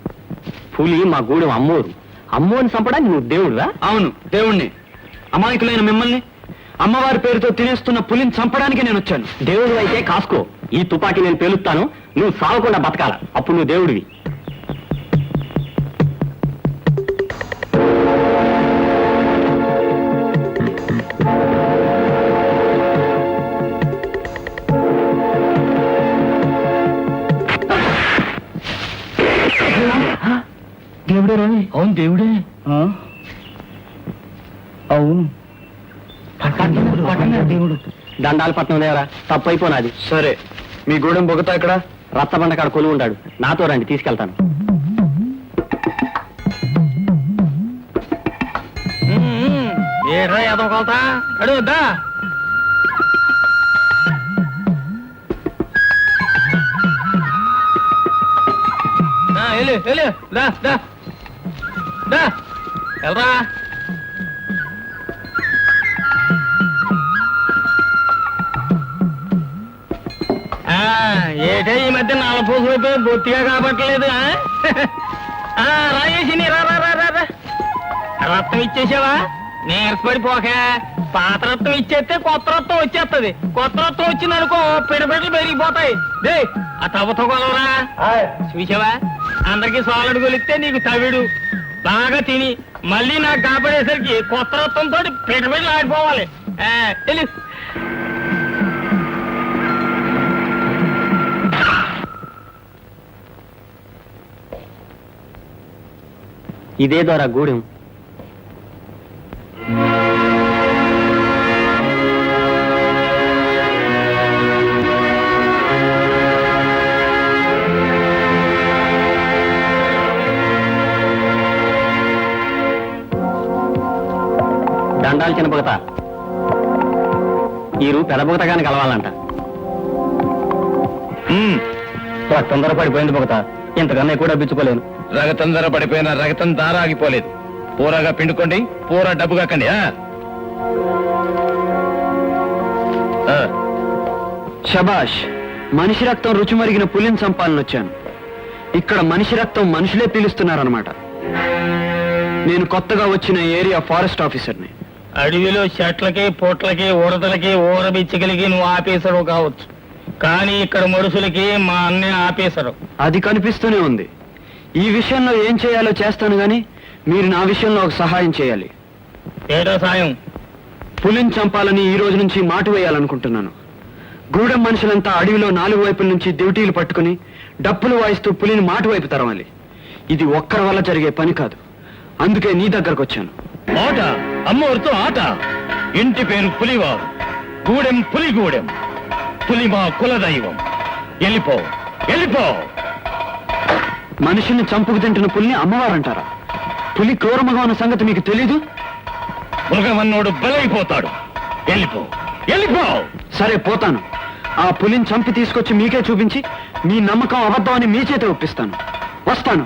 పులి మా గూడెం అమ్మోరు. అమ్మోని చంపడానికి నువ్వు దేవుడురా? అవును, దేవుణ్ణి. అమాయకులైన మిమ్మల్ని అమ్మవారి పేరుతో తినేస్తున్న పులిని చంపడానికి నేను వచ్చాను. దేవుడు అయితే కాసుకో. ఈ తుపాకీ నేను పేలుస్తాను, నువ్వు సావకుండా బతకాల. అప్పుడు నువ్వు దేవుడివి. దేవుడే రాని? అవును దేవుడే. అవును, దేవుడు. దండాలు పట్నం దేవరా, తప్పు అయిపోనాది. సరే, మీ గూడెం బొగతా ఇక్కడ రచ్చబండ కాడ కొలువు ఉంటాడు. నాతో రండి, తీసుకెళ్తాను. ఏడ్రా ఏదో కొలతా అడుగుద్దా? వెళ్ళరా. ఏటే ఈ మధ్య నాలుగు పూసలు అయిపోయి బొత్తిగా కాబట్టలేదు. రాయేసి రక్తం ఇచ్చేసావా? నీరసపడిపోక పాత రక్తం ఇచ్చేస్తే కొత్త రక్తం వచ్చేస్తుంది. కొత్త రక్తం వచ్చిందనుకో పిడపెట్లు పెరిగిపోతాయి. దే ఆ తవ్వతో కొలవరా. చూసావా, అందరికి సాలడు కొలిస్తే నీకు తవిడు. బాగా తిని మళ్ళీ నాకు కాపాడేసరికి కొత్త రక్తంతో పిడపెట్లు ఆడిపోవాలి. తెలు ఇదే ద్వారా గూడెం. దండాలు చిన్న బొగత. ఈ రూ పెద్ద బొగతగానే కలవాలంట. తొందర పడిపోయింది బొగత, ఇంతకన్నా ఎక్కువ డబ్బించుకోలేను. రగతందర పడిపోయిన రగతం దార ఆగిపోలేదు. పూరగా పిండుకోండి, పూర డబ్బు కాకండి. శబాష్, మనిషి రక్తం రుచి మరిగిన పులిని చంపాలని వచ్చాను. ఇక్కడ మనిషి రక్తం మనుషులే పీలుస్తున్నారన్నమాట. నేను కొత్తగా వచ్చిన ఏరియా ఫారెస్ట్ ఆఫీసర్ని. అడవిలో చెట్లకి పొట్లకి ఉడతలకి ఊరబిచ్చగలిగి నువ్వు ఆఫీసరు కావచ్చు, కానీ ఇక్కడ మనుషులకి మా అన్నయ్య ఆఫీసరు. అది కనిపిస్తూనే ఉంది. ఈ విషయంలో ఏం చేయాలో చేస్తాను గాని మీరు నా విషయంలో ఒక సహాయం చేయాలి. ఏటో సాయం? పులిని చంపాలని ఈ రోజు నుంచి మాటు వేయాలనుకుంటున్నాను. గూడెం మనుషులంతా అడవిలో 4 వైపుల నుంచి డ్యూటీలు పట్టుకుని డప్పులు వాయిస్తూ పులిని మాటు వైపు తరవాలి. ఇది ఒక్కరి వల్ల జరిగే పని కాదు. అందుకే నీ దగ్గరకు వచ్చాను. ఆట అమ్మవారితో ఆట. ఇంటి పేరు పులివారు, గూడెం పులిగూడెం. పులి మా కులదైవం. వెళ్ళిపో, వెళ్ళిపో. మనిషిని చంపుకు తింటున్న పులిని అమ్మవారంటారా? పులి క్రూరమగా ఉన్న సంగతి మీకు తెలీదు? మృగమన్నోడు బలైపోతాడు. వెళ్ళిపో, వెళ్ళిపో. సరే పోతాను. ఆ పులిని చంపి తీసుకొచ్చి మీకే చూపించి మీ నమ్మకం అబద్ధం అని మీ చేత ఒప్పిస్తాను. వస్తాను.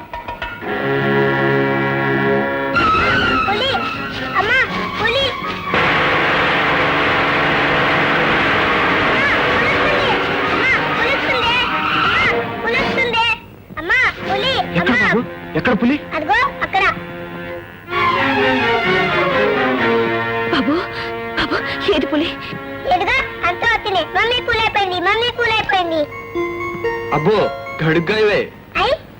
ఎక్కడ బాబు? ఎక్కడ పులి? బాబు బాబు ఏది పులి? మమ్మీ పూలైపోయింది. అబ్బో గడుగ్గా ఇవే.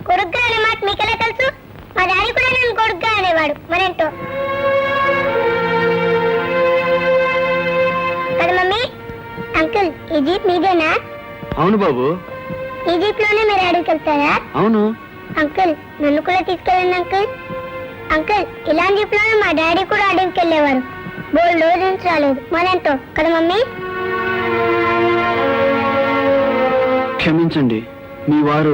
కొడుగ్గా అనే మాట మీకెలా తెలుసు? మా డాడీ కూడా నన్ను కొడుగ్గా అనేవాడు. మరేంటో కదా మమ్మీ. అంకుల్ ఈ జీప్ మీదేనా? అవును బాబు. ఈ జీప్ లోనే మీరు అడవికి వెళ్తారా? అవును. అంకుల్ నన్ను కూడా తీసుకెళ్ళండి అంకుల్. అంకుల్ ఇలాంటి జీప్ లోనే మా డాడీ కూడా అడవికి వెళ్ళేవారు. బోల్డ్ రోజు నుంచి రాలేదు. మరేంటో కదా మమ్మీ. క్షమించండి, మీ వారు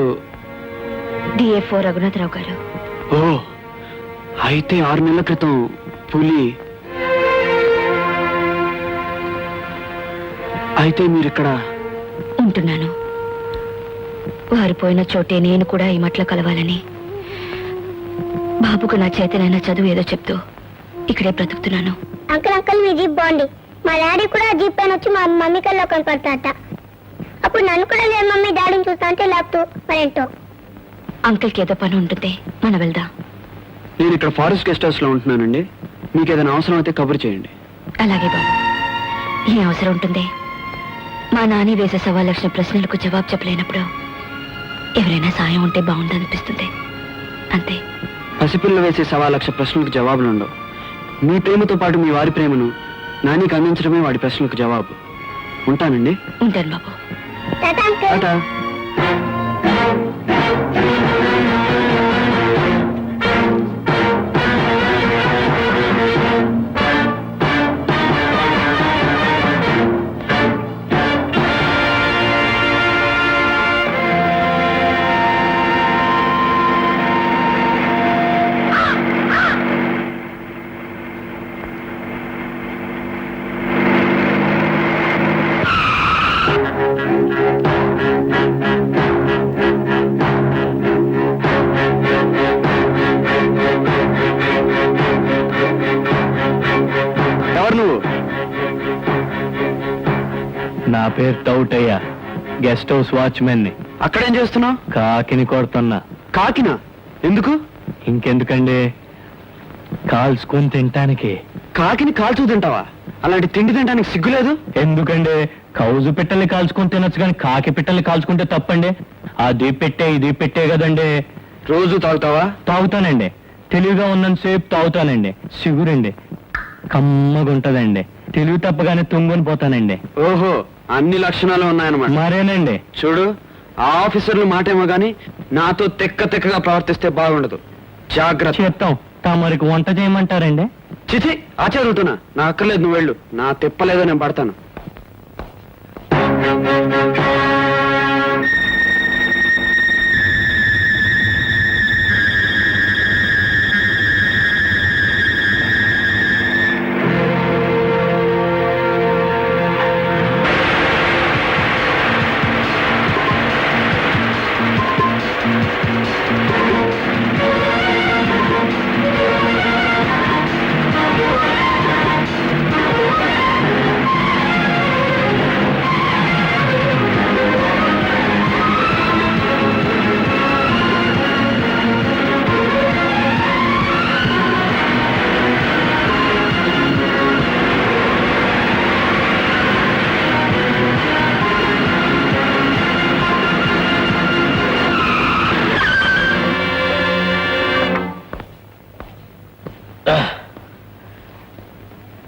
డిఏ4 రఘునాథరావు గారు. ఓ అయితే 6 నెలల క్రితం పులి. అయితే మీరిక్కడ ఉంటున్నాను. వారు పోయిన చోటే నేను కూడా ఈ మట్ల కలవాలని బాబుకు నా చేతనైనా చదువు ఏదో చెప్తూ ఇక్కడే బ్రతుకుతున్నాను. అంకుల్ అంకుల్ మీ జీప్ బాగుంది. మా డాడీ కూడా జీప్ పైన వచ్చి మా మమ్మీ కల్లో కనపడతాట. అప్పుడు నన్ను కూడా లేదు మమ్మీ డాడీని చూస్తా అంటే లేపుతూ మరేంటో. అంకుల్కి ఏదో పని ఉంటుంది, మనం వెళ్దాం. నేను ఇక్కడ ఫారెస్ట్ గెస్ట్ హౌస్ లో ఉంటున్నానండి. మీకు ఏదైనా అవసరం అయితే కబురు చేయండి. అలాగే బాబు. ఏ అవసరం ఉంటుంది? మా నాని వేసే 1,00,000 ప్రశ్నలకు జవాబు చెప్పలేనప్పుడు ఎవరైనా సాయం ఉంటే బాగుందనిపిస్తుంది, అంతే. పసిపిల్ల వేసే 1,00,000 ప్రశ్నలకు జవాబులు ఉండవు. మీ ప్రేమతో పాటు మీ వారి ప్రేమను నానికి అందించడమే వాడి ప్రశ్నలకు జవాబు. ఉంటానండి. ఉంటాను బాబు. టాటా. ఎవరు నువ్వు? నా పేరు టౌటయ్య, గెస్ట్ హౌస్ వాచ్మెన్ ని. అక్కడేం చేస్తున్నావు? కాకిని కొడుతున్నా. కాకినా? ఎందుకు? ఇంకెందుకండి, కాల్చుకొని తింటానికి. కాకిని కాల్చు తింటావా? అలాంటి తిండి తినడానికి సిగ్గులేదు? ఎందుకండి, కౌజు పిట్టల్ని కాల్చుకొని తినొచ్చు కానీ కాకి పిట్టల్ని కాల్చుకుంటే తప్పండి. అది పెట్టే ఇది పెట్టే కదండి. రోజు తాగుతావా? తాగుతానండి. తెలివిగా ఉన్నంతసేపు తాగుతానండి. సిగురండి, కమ్మగుంటదండి. తెలివి తప్పగానే తుంగుని పోతానండి. ఓహో, అన్ని లక్షణాలు ఉన్నాయన్నమాట. మరేనండి. చూడు, ఆ ఆఫీసర్లు మాటేమో గాని నాతో తెక్కగా ప్రవర్తిస్తే బాగుండదు. జాగ్రత్త. చెప్తాం. తమరికి వంట చేయమంటారండి? చిచి, ఆచారుతున్నా. నా అక్కర్లేదు, నువ్వు వెళ్ళు. నా తిప్పలేదో నేను పడతాను.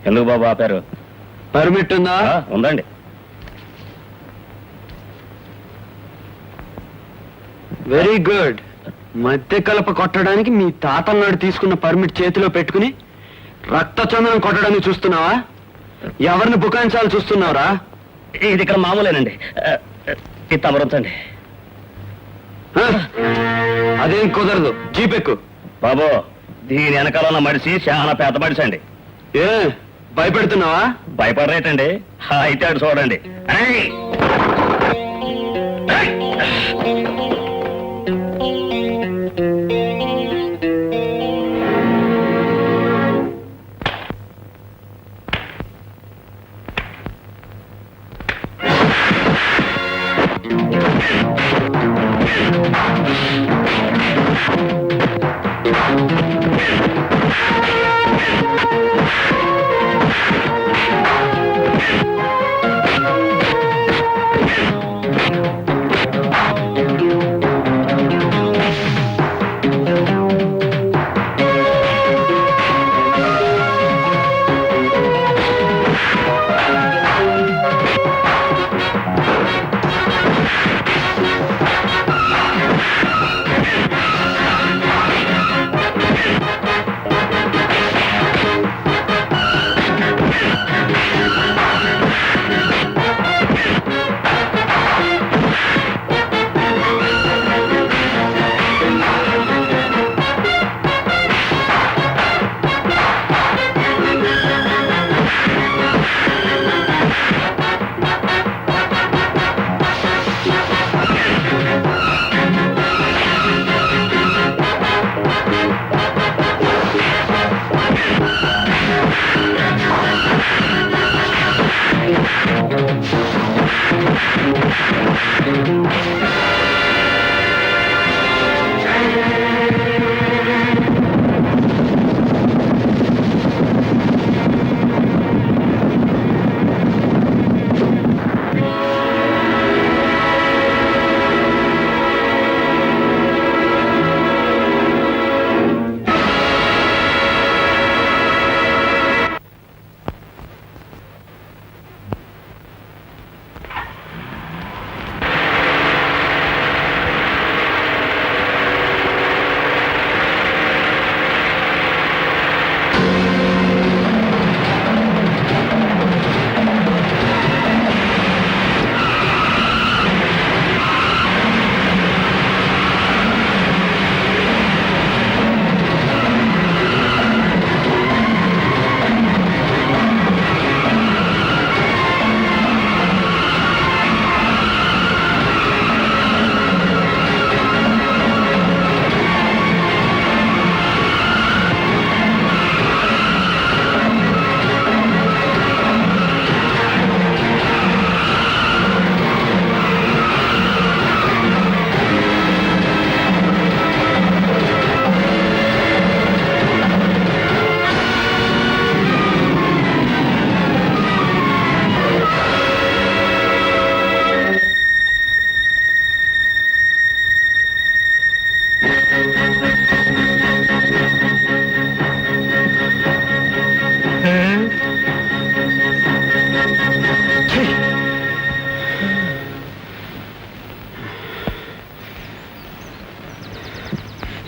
ఎందుకు బాబు ఆపారు? పర్మిట్ ఉందా? ఉందండి. Very good. మధ్య కలప కొట్టడానికి మీ తాతన్నాడు తీసుకున్న పర్మిట్ చేతిలో పెట్టుకుని రక్త చందనం కొట్టడానికి చూస్తున్నావా? ఎవరిని బుకాయించాలి చూస్తున్నావురా? ఇది ఇక్కడ మామూలేనండి. ఇది తమరొచ్చండి. అదేం కుదరదు. జీపెక్కు. బాబు, దీని వెనకాల ఉన్న మనిషి చాలా పెద్ద మనిషి అండి. ఏ భయపెడుతున్నావా? భయపడరేటండి. అయితే అటు చూడండి. ఏయ్!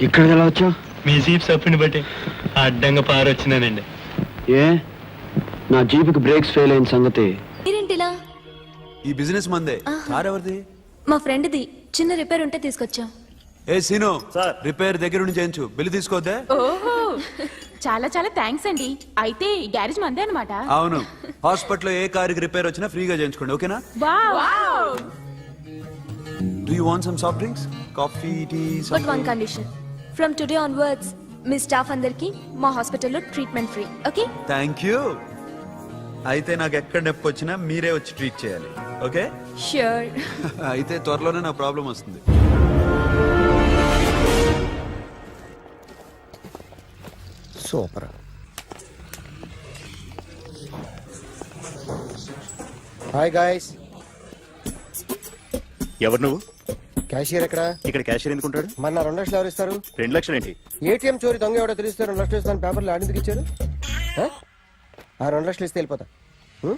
ఇక్కడికి ఎలా వచ్చావు? మీ జీప్ సప్పుని బట్టి అడ్డంగా పారొచ్చినానండి. ఏ నా జీపుకి బ్రేక్స్ ఫెయిల్ అయిన సంగతి మీరేంటిలా? ఈ బిజినెస్ మందే. కార్ ఎవరిది? మా ఫ్రెండ్ది. చిన్న రిపేర్ ఉంటే తీసుకొచ్చాం. ఏ సీను, రిపేర్ దగ్గర నుండి చేయించు. బిల్లు తీసుకోవద్దే? ఓహో, చాలా చాలా థ్యాంక్స్ అండి. అయితే ఈ గ్యారేజ్ మందే అన్నమాట. అవును. హాస్పిటల్లో ఏ కారుకి రిపేర్ వచ్చినా ఫ్రీగా చేయించుకోండి. ఓకేనా? Wow. Do you want some soft drinks? Coffee, tea, But something? one condition. From today onwards, me staff అందరికి మా హాస్పిటల్లో treatment free. Okay? Thank you. అయితే నాకు ఎక్కడ నొప్పి వచ్చినా మీరే వచ్చి ట్రీట్ చేయాలి. ఓకే? ష్యూర్. అయితే త్వరలోనే నా ప్రాబ్లం వస్తుంది. సూపర్. Hi guys. ఎవరు నువ్వు? క్యాషియర్ ఎక్కడ? ఇక్కడ క్యాషియర్ ఎందుకుంటాడు? మన 2 లక్షలు ఎవరు ఇస్తారు? 2 లక్షలు ఏంటి? ఏటీఎం చోరీ దొంగ ఎవడో తెలిస్తే 2 లక్షలు ఇస్తాను పేపర్లు అడిగి ఇచ్చారు. ఆ 2 లక్షలు ఇస్తే వెళ్ళిపోతా. హలో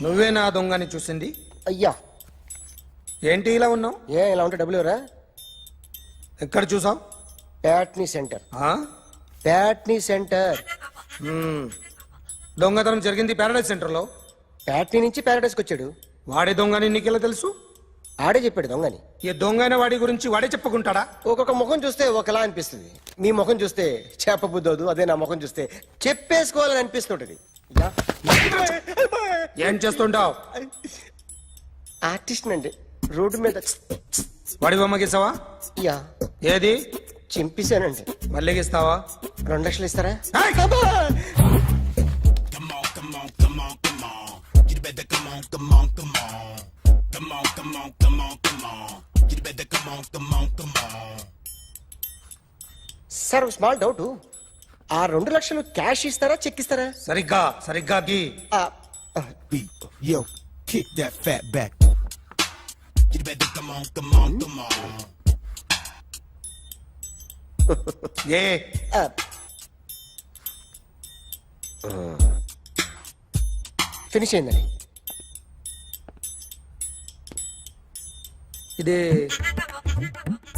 నువ్వే నా దొంగని చూసింది? అయ్యా ఏంటి ఇలా ఉన్నావు? ఇలా ఉంటే డబ్బులు ఎవరా? ఎక్కడ చూసావు? ప్యాట్నీ సెంటర్. ప్యాట్నీ సెంటర్. దొంగతనం జరిగింది ప్యారడైజ్ సెంటర్ లో. ప్యాట్నీ నుంచి ప్యారడైస్కి వచ్చాడు. వాడే దొంగని నీకెలా తెలుసు? ఆడే చెప్పాడు దొంగని. ఈ దొంగైన వాడి గురించి వాడే చెప్పుకుంటాడా? ఒక్కొక్క ముఖం చూస్తే ఒకలా అనిపిస్తుంది. మీ ముఖం చూస్తే చెప్పబుద్దోదు, అదే నా ముఖం చూస్తే చెప్పేసుకోవాలని అనిపిస్తుంటది. ఏం చేస్తుంటావు? ఆర్టిస్ట్ అండి. రోడ్డు మీద వాడి బొమ్మ గీసావా? యా. ఏది? చింపేశానండి. మళ్ళీ గీస్తావా? 2 లక్షలు ఇస్తారా? సార్ స్మాల్ డౌట్, ఆ 2 లక్షలు క్యాష్ ఇస్తారా చెక్ ఇస్తారా? సరిగ్గా గీ. Yo, kick that fat back. You better come on. A finish అయిందండి. ఇది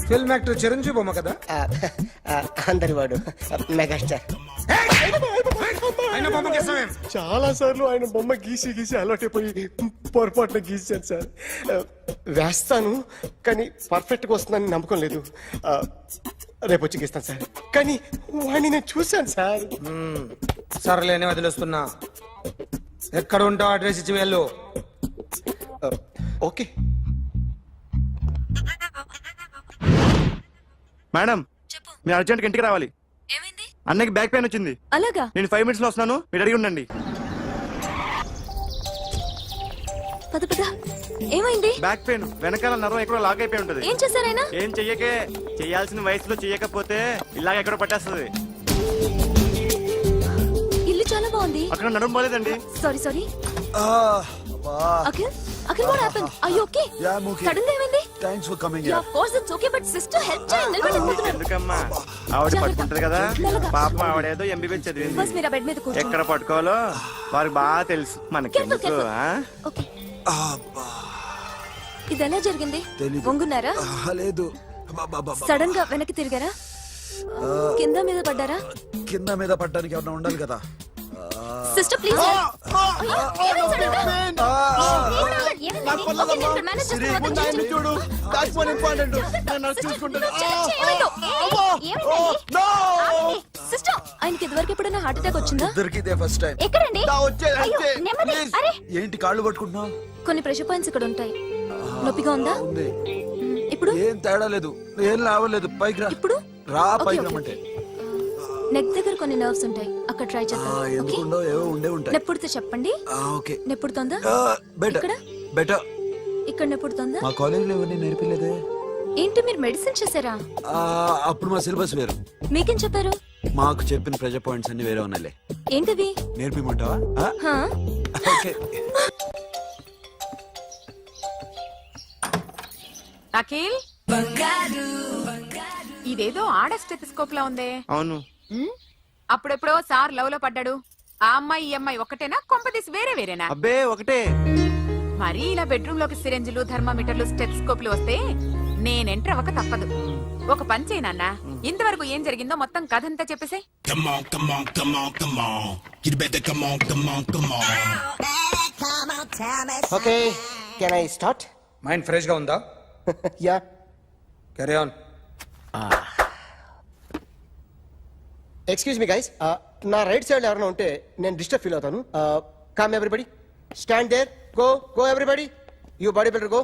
ఫిల్మ్ యాక్టర్ చిరంజీవి బొమ్మ కదా? అందరి వాడు మెగాస్టార్. ఆయన బొమ్మ గీసావేం? చాలా సార్లు ఆయన బొమ్మ గీసి అలవాటైపోయి పొరపాటున గీసాను సార్. వేస్తాను కానీ పర్ఫెక్ట్గా వస్తుందని నమ్మకం లేదు. రేపు వచ్చి గీస్తాను సార్. కానీ వాడిని నేను చూశాను సార్. సర్లేని వదిలేస్తున్నా. ఎక్కడ ఉంటావు అడ్రస్ ఇచ్చి వెళ్ళు. ఓకే మేడం, మీరు అర్జెంట్ ఇంటికి రావాలి. అన్నకి బ్యాక్ పెయిన్ వచ్చింది. అలాగా? నేను 5 minutes లో వస్తున్నాను, మీరు అడిగి ఉండండి. పద పద. ఏమైంది? బ్యాక్ పెయిన్, వెనకాల నరం ఎక్కడో లాగ్ అయిపోయి ఉంటది. ఏం చేశారైనా? ఏం చెయ్యకే, చెయ్యాల్సిన వయసులో చెయ్యకపోతే ఇలాగ ఎక్కడో పట్టేస్తుంది. ఇల్లు చాలా బాగుంది. అక్కడ నడుము పోలేదండి. Sorry. Akhil what happened? Are you okay? Yeah, I'm okay. Sudden గా ఏమైంది? Thanks for coming Yeah, here. of course it's okay, but sister help చేయండి. నిలబడి ఎందుకమ్మా, ఆవిడ పట్టుకుంటది కదా. పాపం ఆవిడేదో ఎంబీబీఎస్ చదివింది. బస్ మీరు ఆ బెడ్ మీద కూర్చోండి. ఎక్కడ పట్టుకోవాలో వారికి బాగా తెలుసు. మనకెందుకు? ఓకే. ఇది ఎలా జరిగింది? వంగున్నారా? లేదు, సడన్ గా వెనక్కి తిరిగారా? కింద మీద పడ్డారా? కింద మీద పడ్డానికి ఎవరైనా ఉండాలి కదా. Sister please. చూడు, సిస్టర్ ఆయనకి ఇదివరకు ఎప్పుడైనా హార్ట్ అటాక్ వచ్చిందా? ఇద్దరికి ఫస్ట్ టైం. ఎక్కడండి? ఏంటి కాళ్ళు పట్టుకుంటున్నావు? కొన్ని ప్రెషర్ పాయింట్స్ ఇక్కడ ఉంటాయి. నొప్పిగా ఉందా? ఇప్పుడు ఏం తేడా లేదు, ఏం లావలేదు. పైకి రా. ఇప్పుడు రా, పైకి రమ్మంటే. నెక్ దగ్గర కొన్ని నర్వ్స్ ఉంటాయి, అక్కడ ట్రై చేద్దాం. ఎందుకుండో ఏవో ఉండే ఉంటాయి. నెప్పుడుతో చెప్పండి. ఓకే. నెప్పుడుతోందా? Better better. ఇక్కడ నెప్పుడుతోందా? మా కాలేజీలో ఎవరిని నేర్పిలేదే. ఏంటి మీరు మెడిసిన్ చేశారా? అప్పుడు మా సిలబస్ వేరు. మీకేం చెప్పారు? మాకు చెప్పిన ప్రెజర్ పాయింట్స్ అన్ని వేరే ఉన్నాయిలే. ఏంటివి? నేర్పిమంటావా? ఓకే. అఖిల్, ఇదేదో ఆడ స్టెథోస్కోప్ లా ఉందే. అవును. అప్పుడెప్పుడో సార్ లవ్ లో పడ్డాడు. ఆ అమ్మాయి ఈ అమ్మాయి ఒకటేనా, కొంపదీసి వేరేనా? అబ్బే ఒకటే. మరి ఇలా బెడ్రూమ్ లోకి సిరెంజులు, థర్మామీటర్లు, స్టెథోస్కోప్లు వస్తే నేను ఎంటర్ అవ్వక తప్పదు. ఒక పని చేయి నాన్న, ఇంతవరకు ఏం జరిగిందో మొత్తం కథ అంతా చెప్పేసే. Okay, can I start? Mind fresh గా ఉందా? Yeah. Carry on. Excuse me guys, నా రైట్ సైడ్ ఎవరైనా ఉంటే నేను డిస్టర్బ్ ఫీల్ అవుతాను. Come everybody, stand there. Go everybody, you body builder go.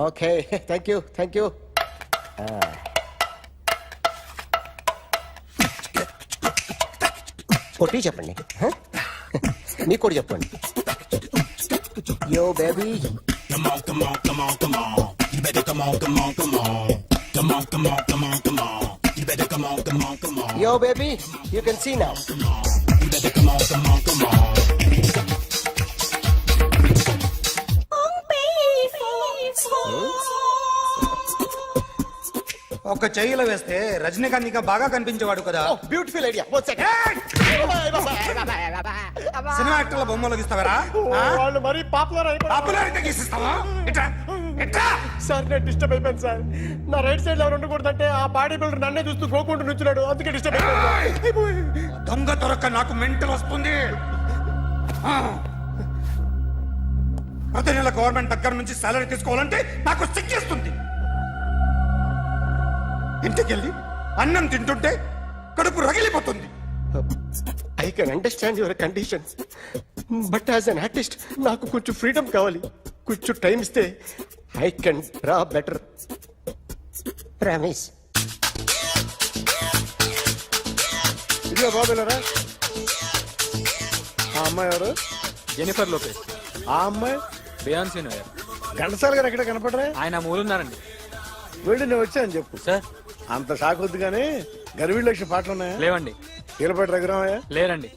Okay, thank you. కొట్టి చెప్పండి, మీకు కూడా చెప్పండి. Yo baby, yo baby, you can see now. ఒక చెయ్యిలో వేస్తే రజనీకాంత్ ఇంకా బాగా కనిపించేవాడు కదా. Beautiful idea. సినిమా యాక్టర్ల బొమ్మలు గీస్తావరా? వాళ్ళు మరీ పాపులర్ పాపులారిటీ గీసిస్తావా? ఇట్రా, ఇట్రా. సార్ నేను డిస్టర్బ్ అయిపోయాను సార్. నా రైట్ సైడ్ లో ఎవరు ఉండకూడదంటే ఆ బాడీ బిల్డర్ నన్నే చూస్తూ గోకుంటూ నుంచున్నాడు, అందుకే డిస్టర్బ్ అయిపోయాను. దొంగ దొరక్క నాకు మెంటల్ వస్తుంది. ప్రతి నెల గవర్నమెంట్ దగ్గర నుంచి సాలరీ తీసుకోవాలంటే నాకు సిగ్గేస్తుంది. ఇంటికెళ్ళి అన్నం తింటుంటే కడుపు రగిలిపోతుంది. I can understand your conditions, but as an artist నాకు కొంచెం ఫ్రీడమ్ కావాలి. కొంచెం టైం ఇస్తే I can draw better. Promise. ఇదిగో బాబులరా, ఆ అమ్మాయి ఎవరు? Jennifer Lopez. ఆ అమ్మాయి బియాన్సీ నోయర్. ఘంటసాల గారు ఎక్కడ కనపడరా? ఆయన మూలున్నారండి. వెళ్ళి నేను వచ్చాను చెప్పు సార్. అంత షాక్ వద్దు కానీ గర్వీళ్ళ లక్ష పాటలు ఉన్నాయా? లేవండి. కీలపాటి రఘురామయ్య లేరండి.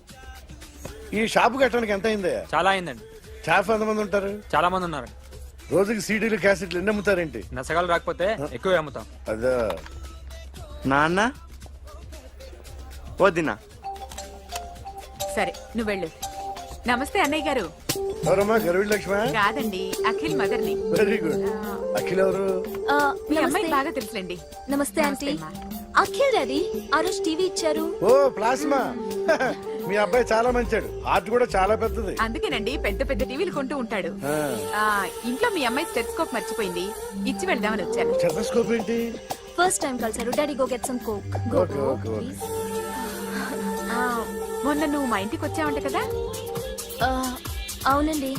ఈ షాపు కట్టడానికి ఎంత అయిందయ్యా? చాలా అయిందండి. షాప్ ఎంతమంది ఉంటారు? చాలా మంది ఉన్నారండి. రోజుకి సీడీలు క్యాసెట్లు ఎన్ని అమ్ముతారేంటి? నసగాలు రాకపోతే ఎక్కువ అమ్ముతాం. అదా నాన్న వదినా. సరే నువ్వు వెళ్ళు. నమస్తే అన్నయ్య గారు. ఎవరమ్మా? గర్వీళ్ళ లక్ష్మ? కాదండి, అఖిల్ మదర్ని. Very good. అఖిల్ ఎవరు? మీ అమ్మాయి బాగా తెలుసులేండి. నమస్తే ఆంటీ. అమ్మా. అఖిల్ డాడీ ఆ రోజు టీవీ ఇచ్చారు. ఓ ప్లాస్మా. మీ అబ్బాయి చాలా మంచాడు, హార్ట్ కూడా చాలా పెద్దది. అందుకేనండి పెద్ద పెద్ద టీవీలు కొంటూ ఉంటాడు. ఇంట్లో మీ అమ్మాయి స్టెథోస్కోప్ మర్చిపోయింది, ఇచ్చి వెళ్దామని వచ్చాను. స్టెథోస్కోప్ ఏంటి? ఫస్ట్ టైం కలిసారు. Daddy go get some coke. Okay okay okay. మొన్న నువ్వు మా ఇంటికి వచ్చావంట కదా? అవునండి,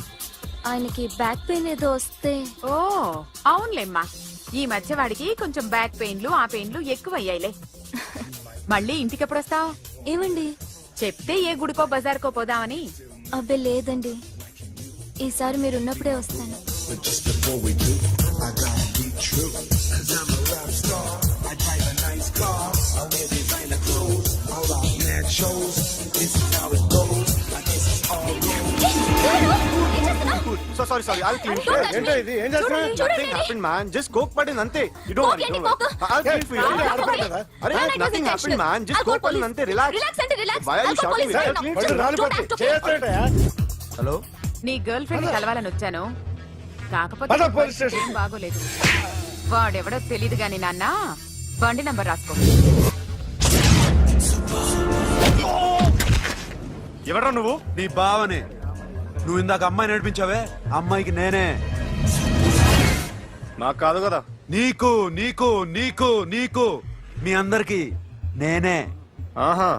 ఆయనకి బ్యాక్ పెయిన్ ఏదో వస్తే. ఓ అవునులేమ్మా, ఈ మధ్య వాడికి కొంచెం బ్యాక్ పెయిన్లు ఆ పెయిన్లు ఎక్కువ అయ్యాయిలే. మళ్ళీ ఇంటికి ఎప్పుడు వస్తావు? ఏమండి చెప్తే ఏ గుడికో బజార్కో పోదామని. అబ్బే లేదండి, ఈసారి మీరున్నప్పుడే వస్తాను. Sorry sorry, I'll clean. ఏంటో ఇది? ఏం చేస్తున్నా? Nothing happened man, just coke పడింది అంతే. You don't worry. I'll clean for you. అరే nothing happened man, just coke పడింది అంతే. Relax. Why are you shouting? Hello, నీ గర్ల్ ఫ్రెండ్ కలవాలని వచ్చాను, కాకపోతే పద పోలీస్ స్టేషన్. ఏం బాగోలేదు. వాడెవడో తెలీదు గాని నాన్న, బండి నంబర్ రాసుకో. ఎవడ్రా నువ్వు? నీ బావనే. నువ్వు ఇందాక అమ్మాయి నడిపించావే, అమ్మాయికి నేనే. నాకు కాదు కదా. నీకు నీకు నీకు నీకు మీ అందరికి నేనే. ఆహా.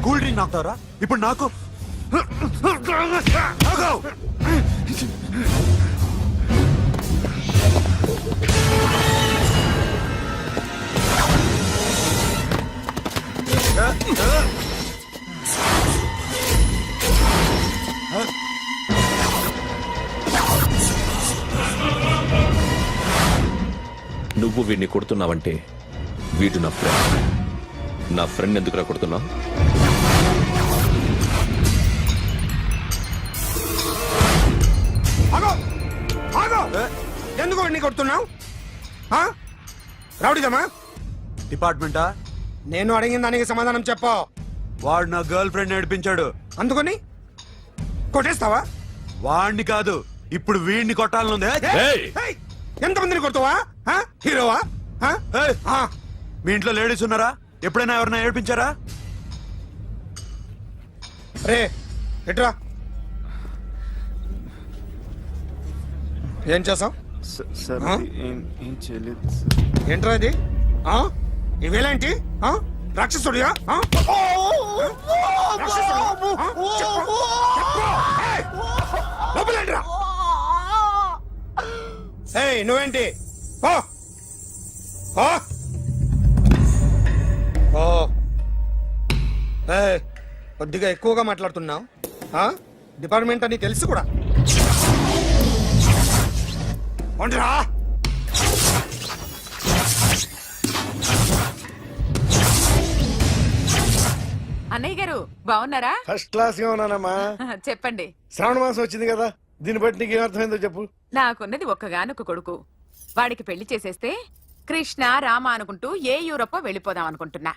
కూల్ డ్రింక్ నాకుతావరా ఇప్పుడు? నాకు నువ్వు వీడిని కొడుతున్నావంటే వీడు నా ఫ్రెండ్. నా ఫ్రెండ్ ఎందుకురా కొడుతున్నావు? ఎందుకు వాడిని కొడుతున్నావు? రౌడీదమ్మా? డిపార్ట్మెంటా? నేను అడిగిన దానికి సమాధానం చెప్పు. వాడు నా గర్ల్ ఫ్రెండ్ నడిపించాడు, అందుకని కొట్టేస్తావా? వాడిని కాదు, ఇప్పుడు వీడిని కొట్టాలనుంది. ఎంతమందిని కొడతావా? హీరోవా? మీ ఇంట్లో లేడీస్ ఉన్నారా? ఎప్పుడైనా ఎవరైనా ఏడిపించారా? రే ఎట్రా, ఏం చేసావు? ఏం చేయలేదు. ఏంట్రా ఇది? ఇవేలాంటి రాక్షసుడియా నువ్వేంటి పో. పో. పో. ఏయ్, కొద్దిగా ఎక్కువగా మాట్లాడుతున్నావు. డిపార్ట్మెంట్ అని తెలుసు కూడా. ఉండరా. అన్నయ్య గారు బాగున్నారా? ఫస్ట్ క్లాస్ గా ఉన్నానమ్మా. చెప్పండి. శ్రావణ మాసం వచ్చింది కదా, దీన్ని బట్టి నీకు ఏమర్థమైందో చెప్పు. నాకున్నది ఒక్కగానొక్క కొడుకు. వాడికి పెళ్లి చేసేస్తే కృష్ణ రామ అనుకుంటూ ఏ యూరోపో వెళ్ళిపోదాం అనుకుంటున్నా.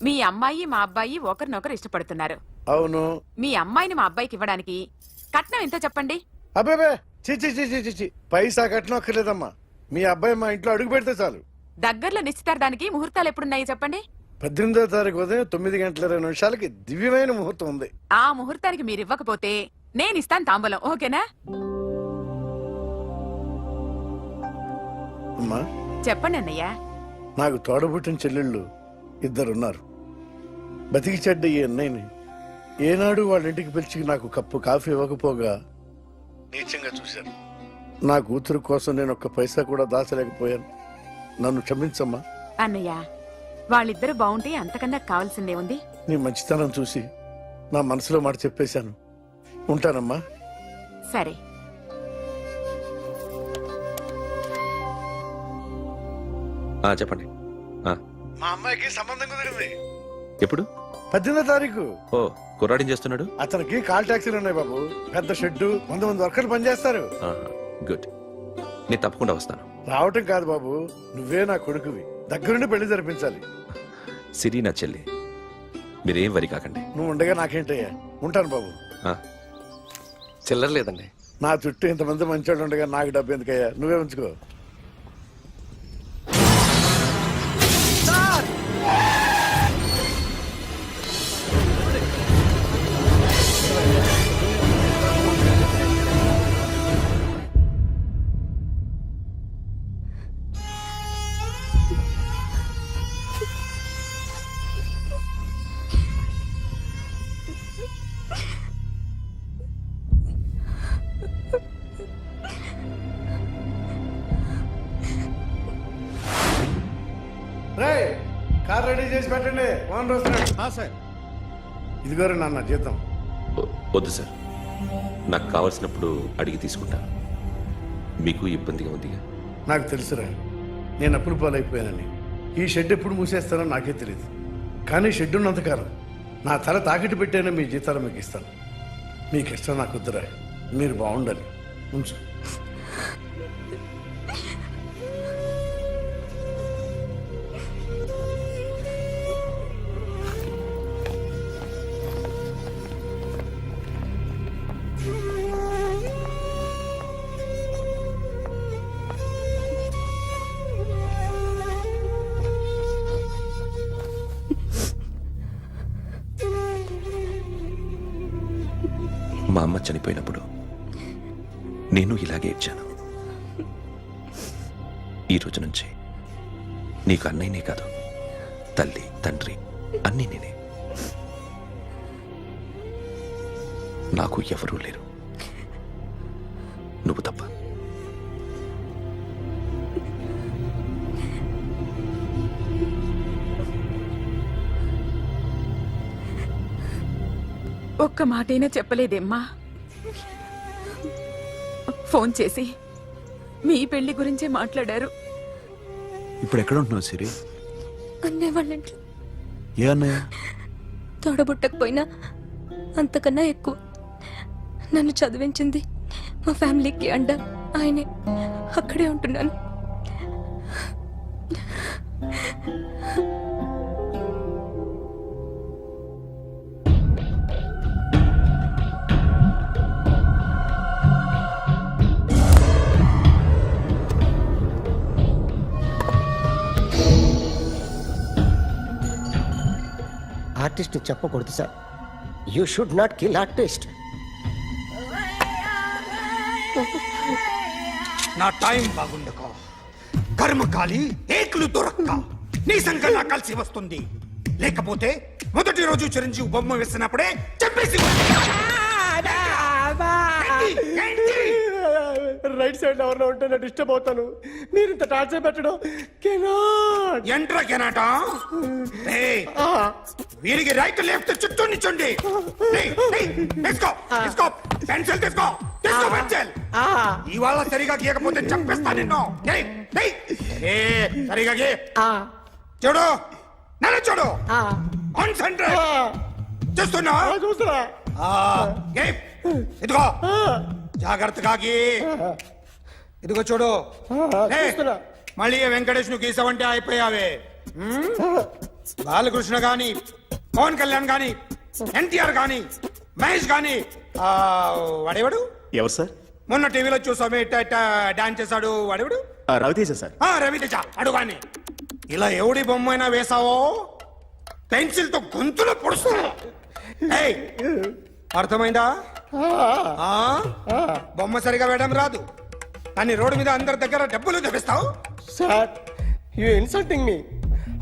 మీ అమ్మాయి మా అబ్బాయి ఒకరినొకరు ఇష్టపడుతున్నారు. అవును. మీ అమ్మాయిని మా అబ్బాయికి ఇవ్వడానికి కట్నం ఎంత చెప్పండి? అబ్బాబే చిచి పైసా కట్నం అక్కర్లేదమ్మా. మీ అబ్బాయి మా ఇంట్లో అడుగు పెడితే చాలు. దగ్గరలో నిశ్చితార్థానికి ముహూర్తాలు ఎప్పుడున్నాయి చెప్పండి? 18వ తారీఖు ఉదయం 9:20 దివ్యమైన ముహూర్తం ఉంది. ఆ ముహూర్తానికి మీరు ఇవ్వకపోతే నేను ఇస్తాను తాంబూలం. ఓకేనా? అమ్మా చెప్పండి అన్నయ్య. నాకు తోడబుట్టిన చెల్లెళ్ళు 2 ఉన్నారు. బతికి చెడ్డ ఈ అన్నయ్యని ఏనాడు వాళ్ళ ఇంటికి పిలిచి నాకు కప్పు కాఫీ ఇవ్వకపోగా నీచంగా చూశాను. నా కూతురు కోసం నేను ఒక్క పైసా కూడా దాచలేకపోయాను. నన్ను క్షమించమ్మా. అన్నయ్య, వాళ్ళిద్దరు బాగుంటే అంతకన్నా కావాల్సిందే ఉంది. నీ మంచితనం చూసి నా మనసులో మాట చెప్పేశాను. ఉంటానమ్మా. సరే. చెప్పండి. మా అమ్మాయికి సంబంధం కుదిరింది. ఎప్పుడు? 18వ తారీఖు. ఓ, కుర్రాడేం చేస్తున్నాడు? అతనికి కాల్ టాక్సీలు ఉన్నాయి బాబు. పెద్ద షెడ్, 100 మంది వర్కర్లు పనిచేస్తారు. గుడ్. నేను తప్పకుండా వస్తాను. రావటం కాదు బాబు, నువ్వే నా కొడుకువి. దగ్గరుండి పెళ్లి జరిపించాలి. సిరి నా చెల్లి, మీరేం వరి కాకండి. నువ్వు ఉండగా నాకేంటయ్యా. ఉంటాను బాబు. చిల్లర లేదండి. నా చుట్టూ ఇంతమంది మంచోళ్ళు ఉండగా నాకు డబ్బు ఎందుకయ్యా, నువ్వే ఉంచుకో. కార్ రెడీ చేసి పెట్టండి. ఓనర్ వస్తున్నాడు. సార్ ఇదిగోరు నాన్న జీతం. వద్దు సార్, నాకు కావలసినప్పుడు అడిగి తీసుకుంటాను. మీకు ఇబ్బందిగా ఉందిగా? నాకు తెలుసురా, నేను అప్పులు పాలైపోయానని. ఈ షెడ్ ఎప్పుడు మూసేస్తానో నాకే తెలియదు. కానీ షెడ్ ఉన్నంతకాలం నా తల తాకట్టు పెట్టానో మీ జీతాలు మీకు ఇస్తాను. మీకు ఇష్టం నాకు వద్దురా, మీరు బాగుండాలి. ఉంచు. మా అమ్మ చనిపోయినప్పుడు నేను ఇలాగే ఏడ్చాను. ఈ రోజు నుంచి నీకు అన్నయ్యనే కాదు, తల్లి తండ్రి అన్నీ నేనే. నాకు ఎవరూ లేరు, నువ్వు తప్ప. ఒక్క మాటైనా చెప్పలేదేమ్మా? ఫోన్ చేసి మీ పెళ్లి గురించే మాట్లాడారు. ఇప్పుడు ఎక్కడ ఉంటున్నావు సిరి? అన్నయ్య వాళ్ళ ఇంట్లో. ఏ అన్నయ్య? తోడబుట్టకపోయినా అంతకన్నా ఎక్కువ నన్ను చదివించింది మా ఫ్యామిలీకి అండ ఆయనే. అక్కడే ఉంటున్నాను. ఆర్టిస్ట్ చెప్పకూడదు sir. You should not kill artist. నా టైం బాగుండకో, కర్మకాలి ఏకులు దొరక్క నీ సంఘంగా కలిసి వస్తుంది. లేకపోతే మొదటి రోజు చిరంజీవి బొమ్మ వేస్తున్నప్పుడే చెప్పేసి రైట్ సైడ్ ఎవరిలో ఉంటే నేను డిస్టర్బ్ అవుతాను. మీరు ఇంత టార్చర్ పెట్టడం ఎంట్రా కెనాట. వీరికి రైట్ లెఫ్ట్ చుట్టూ నిచ్చండి. తీసుకో తీసుకో పెన్సిల్ తీసుకో తీసుకో పెన్సిల్. ఇవాళ సరిగా గీయకపోతే చంపేస్తా నిన్ను. సరిగా గీ. చూడు నన్ను చూడు. కాన్సంట్రేట్ చూస్తున్నా చూస్తున్నా. ఇదిగో జాగ్రత్తగా గీ. ఇదిగో చూడు. మళ్ళీ వెంకటేష్ ను గీసావంటే అయిపోయావే. బాలకృష్ణ గాని పవన్ కళ్యాణ్ గాని ఎన్టీఆర్ గాని మహేష్ గాని వాడేవాడు ఎవరు సార్? మొన్న టీవీలో చూసామే డాన్స్ చేశాడు వాడేవాడు? రవితేజ సార్. రవితేజ అడు గాని. ఇలా ఎవడి బొమ్మ అయినా వేసావో పెన్సిల్ తో గొంతులో పొడుస్తా. అర్థమైందా? బొమ్మ సరిగా వేయడం రాదు కానీ రోడ్డు మీద అందరి దగ్గర డబ్బులు తెప్పిస్తావు. Sir you insulting me.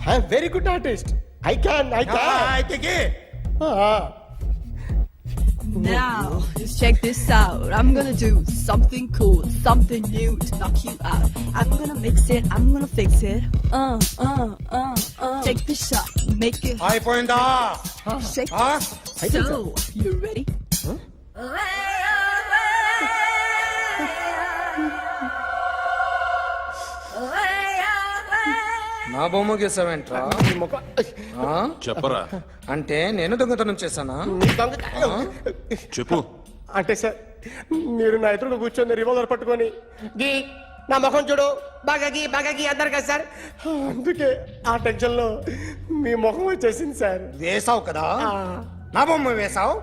I am very good artist. I can అయితే Now, just check this out. I'm gonna do something cool, something new to knock you out. I'm gonna mix it, I'm gonna fix it. Take the shot, make it. అయిపోయిందా? Shake it. So, you ready? నా బొమ్మ గీసావేంట్రా? చెప్పరా. అంటే నేను దొంగతనం చేశానా? చెప్పు. అంటే సార్ మీరు నా ఎదురుగా కూర్చొని రివాల్వర్ పట్టుకొని గీ నా ముఖం చూడు బాగా గీ అన్నారు కదా సార్. అందుకే ఆ టెన్షన్ లో మీ ముఖం వచ్చేసింది సార్. వేసావు కదా నా బొమ్మ వేసావు.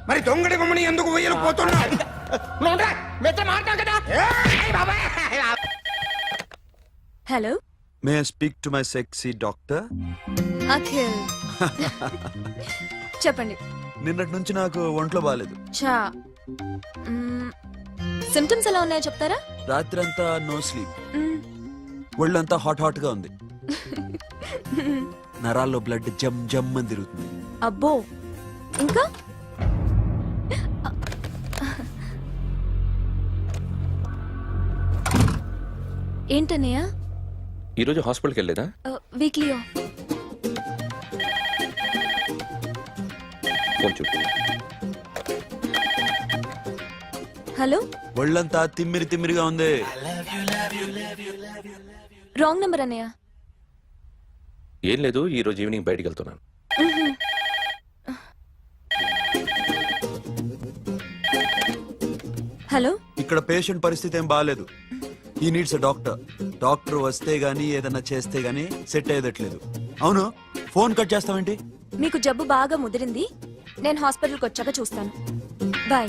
మరి దొంగడి బొమ్మని ఎందుకు వేయలేకపోతున్నా? Hello, may I speak to my sexy doctor? Akhil చెప్పండి. నిన్నటి నుంచి నాకు ఒంట్లో బాగాలేదు. చా సిమ్టమ్స్ ఎలా ఉన్నాయో చెప్తారా? రాత్రంతా నో స్లీప్, ఒళ్ళంతా హాట్ గా ఉంది, నరాల్లో బ్లడ్ జమ్ జమ్ అని తిరుగుతుంది. అబ్బో, ఇంకా ఏంటన్నయ్య? ఈరోజు హాస్పిటల్కి వెళ్ళేదా? వీక్లీ ఫోన్ చూడు. హలో, ఒళ్ళంతా తిమ్మిరిగా ఉంది. రాంగ్ నెంబర్ అన్నయ్య. ఏం లేదు, ఈరోజు ఈవినింగ్ బయటికి వెళ్తున్నాను. హలో, ఇక్కడ పేషెంట్ పరిస్థితి ఏం బాగాలేదు. ఈ నీడ్స్ డాక్టర్. డాక్టర్ వస్తే గానీ ఏదన్నా చేస్తే గానీ సెట్ అయ్యేదట్లేదు. అవును, ఫోన్ కట్ చేస్తావేంటి? మీకు జబ్బు బాగా ముదిరింది, నేను హాస్పిటల్కి వచ్చాక చూస్తాను. బాయ్.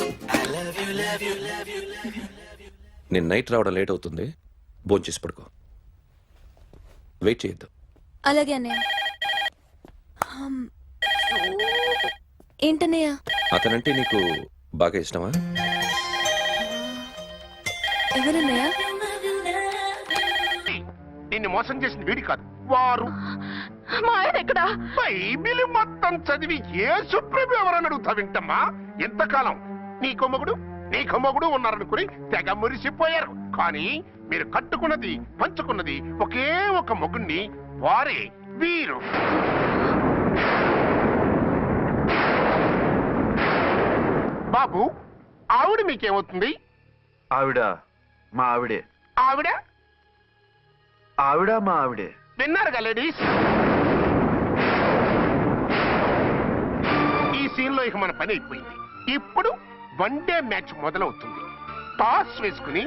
నేను నైట్ రావడం లేట్ అవుతుంది, భోంచేసి పడుకో. వెయిట్ చేయొద్దు. అలాగే అన్నయ్య. ఏంటన్నయ్య? అతనంటే నీకు బాగా ఇష్టమా? ఎవరన్నయ్య? నిన్ను మోసం చేసిన వీడి కాదు, వారు. మా ఆయన ఎక్కడా? బైబిల్ మొత్తం చదివి ఏ సుప్రీం ఎవరని అడుగుతా వింటమ్మా. ఎంతకాలం నీకో మొగుడు ఉన్నారనుకుని తెగ మురిసిపోయారు. కానీ మీరు కట్టుకున్నది పంచుకున్నది ఒకే ఒక మొగుణ్ణి, వారే వీరు. బాబు, ఆవిడ మీకేమవుతుంది? ఆవిడ మా ఆవిడే. ఆవిడ ఆవిడ మా ఆవిడే. విన్నారుగా లేడీస్? ఈ సీన్ లో ఇక మన పని అయిపోయింది. ఇప్పుడు వన్ డే మ్యాచ్ మొదలవుతుంది. టాస్ వేసుకుని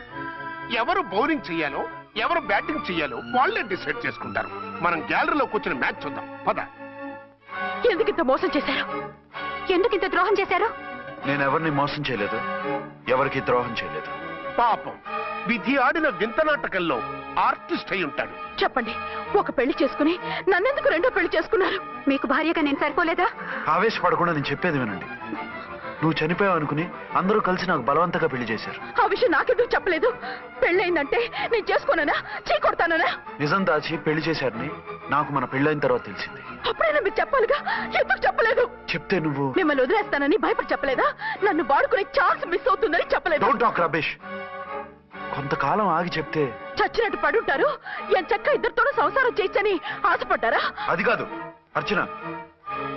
ఎవరు బౌలింగ్ చెయ్యాలో ఎవరు బ్యాటింగ్ చెయ్యాలో వాళ్ళే డిసైడ్ చేసుకుంటారు. మనం గ్యాలరీలో కూర్చుని మ్యాచ్ చూద్దాం. పద. ఎందుకింత మోసం చేశారు? ఎందుకింత ద్రోహం చేశారు? నేను ఎవరిని మోసం చేయలేదు, ఎవరికి ద్రోహం చేయలేదు. పాపం, విధి ఆడిన వింత నాటకంలో ఆర్టిస్ట్ అయి ఉంటాడు. చెప్పండి, ఒక పెళ్లి చేసుకుని నన్నెందుకు రెండో పెళ్లి చేసుకున్నారు? మీకు భార్యగా నేను సరిపోలేదా? ఆవేశపడకుండా నేను చెప్పేది వినండి. నువ్వు చనిపోయావు అనుకుని అందరూ కలిసి నాకు బలవంతంగా పెళ్లి చేశారు. ఆ విషయం నాకెందుకు చెప్పలేదు? పెళ్ళయిందంటే నేను చేసుకోనన్నా, చీ కొడతానన్నా? నిజం దాచి పెళ్లి చేశారని నాకు మన పెళ్ళైన తర్వాత తెలిసింది. అప్పుడైనా మీరు చెప్పాలిగా, ఎందుకు చెప్పలేదు? చెప్తే నువ్వు మిమ్మల్ని వదిలేస్తానని భయపడి చెప్పలేదా? నన్ను వాడుకునే ఛాన్స్ మిస్ అవుతుందని చెప్పలేదు. Don't talk రబేష్. కొంతకాలం ఆగి చెప్తే చచ్చినట్టు పడుంటారు. ఎంచక్క ఇద్దరితోనూ సంసారం చేయొచ్చని ఆశపడ్డారా? అది కాదు అర్చన,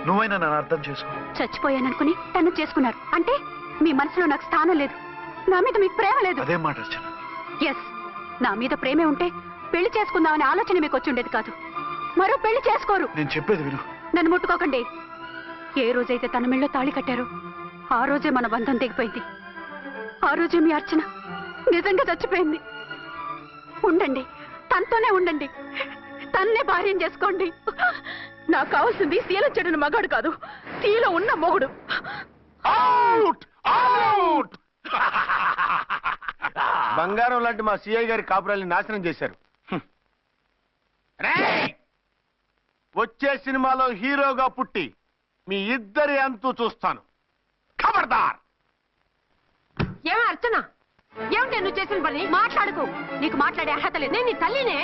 నువ్వైనా నన్ను అర్థం చేసుకో. చచ్చిపోయాననుకుని తను చేసుకున్నారు అంటే మీ మనసులో నాకు స్థానం లేదు, నా మీద మీకు ప్రేమ లేదు. అదేం మాట అర్చన? ఎస్, నా మీద ప్రేమే ఉంటే పెళ్లి చేసుకుందామనే ఆలోచన మీకు వచ్చి ఉండేది కాదు. మరో పెళ్లి చేసుకోరు. నేను చెప్పేది విను. నన్ను ముట్టుకోకండి. ఏ రోజైతే తన మెళ్ళో తాళి కట్టారో ఆ రోజే మన బంధం తెగిపోయింది. ఆ రోజే మీ అర్చన నిజంగా చచ్చిపోయింది. ఉండండి, తనతోనే ఉండండి, తన్నే భార్యం చేసుకోండి. నాకు కావాల్సింది శీల చెడుని మగాడు కాదు, శీల ఉన్న మొగుడు. బంగారం లాంటి మా సిఐ గారి కాపురాల్ని నాశనం చేశారు. వచ్చే సినిమాలో హీరోగా పుట్టి మీ ఇద్దరి అంతు చూస్తాను. ఖబర్దార్. ఏమో అర్చన, ఏమిటి నువ్వు చేసిన పని? మాట్లాడుకో, నీకు మాట్లాడే అర్హత లేదు. నేను నీ తల్లినే.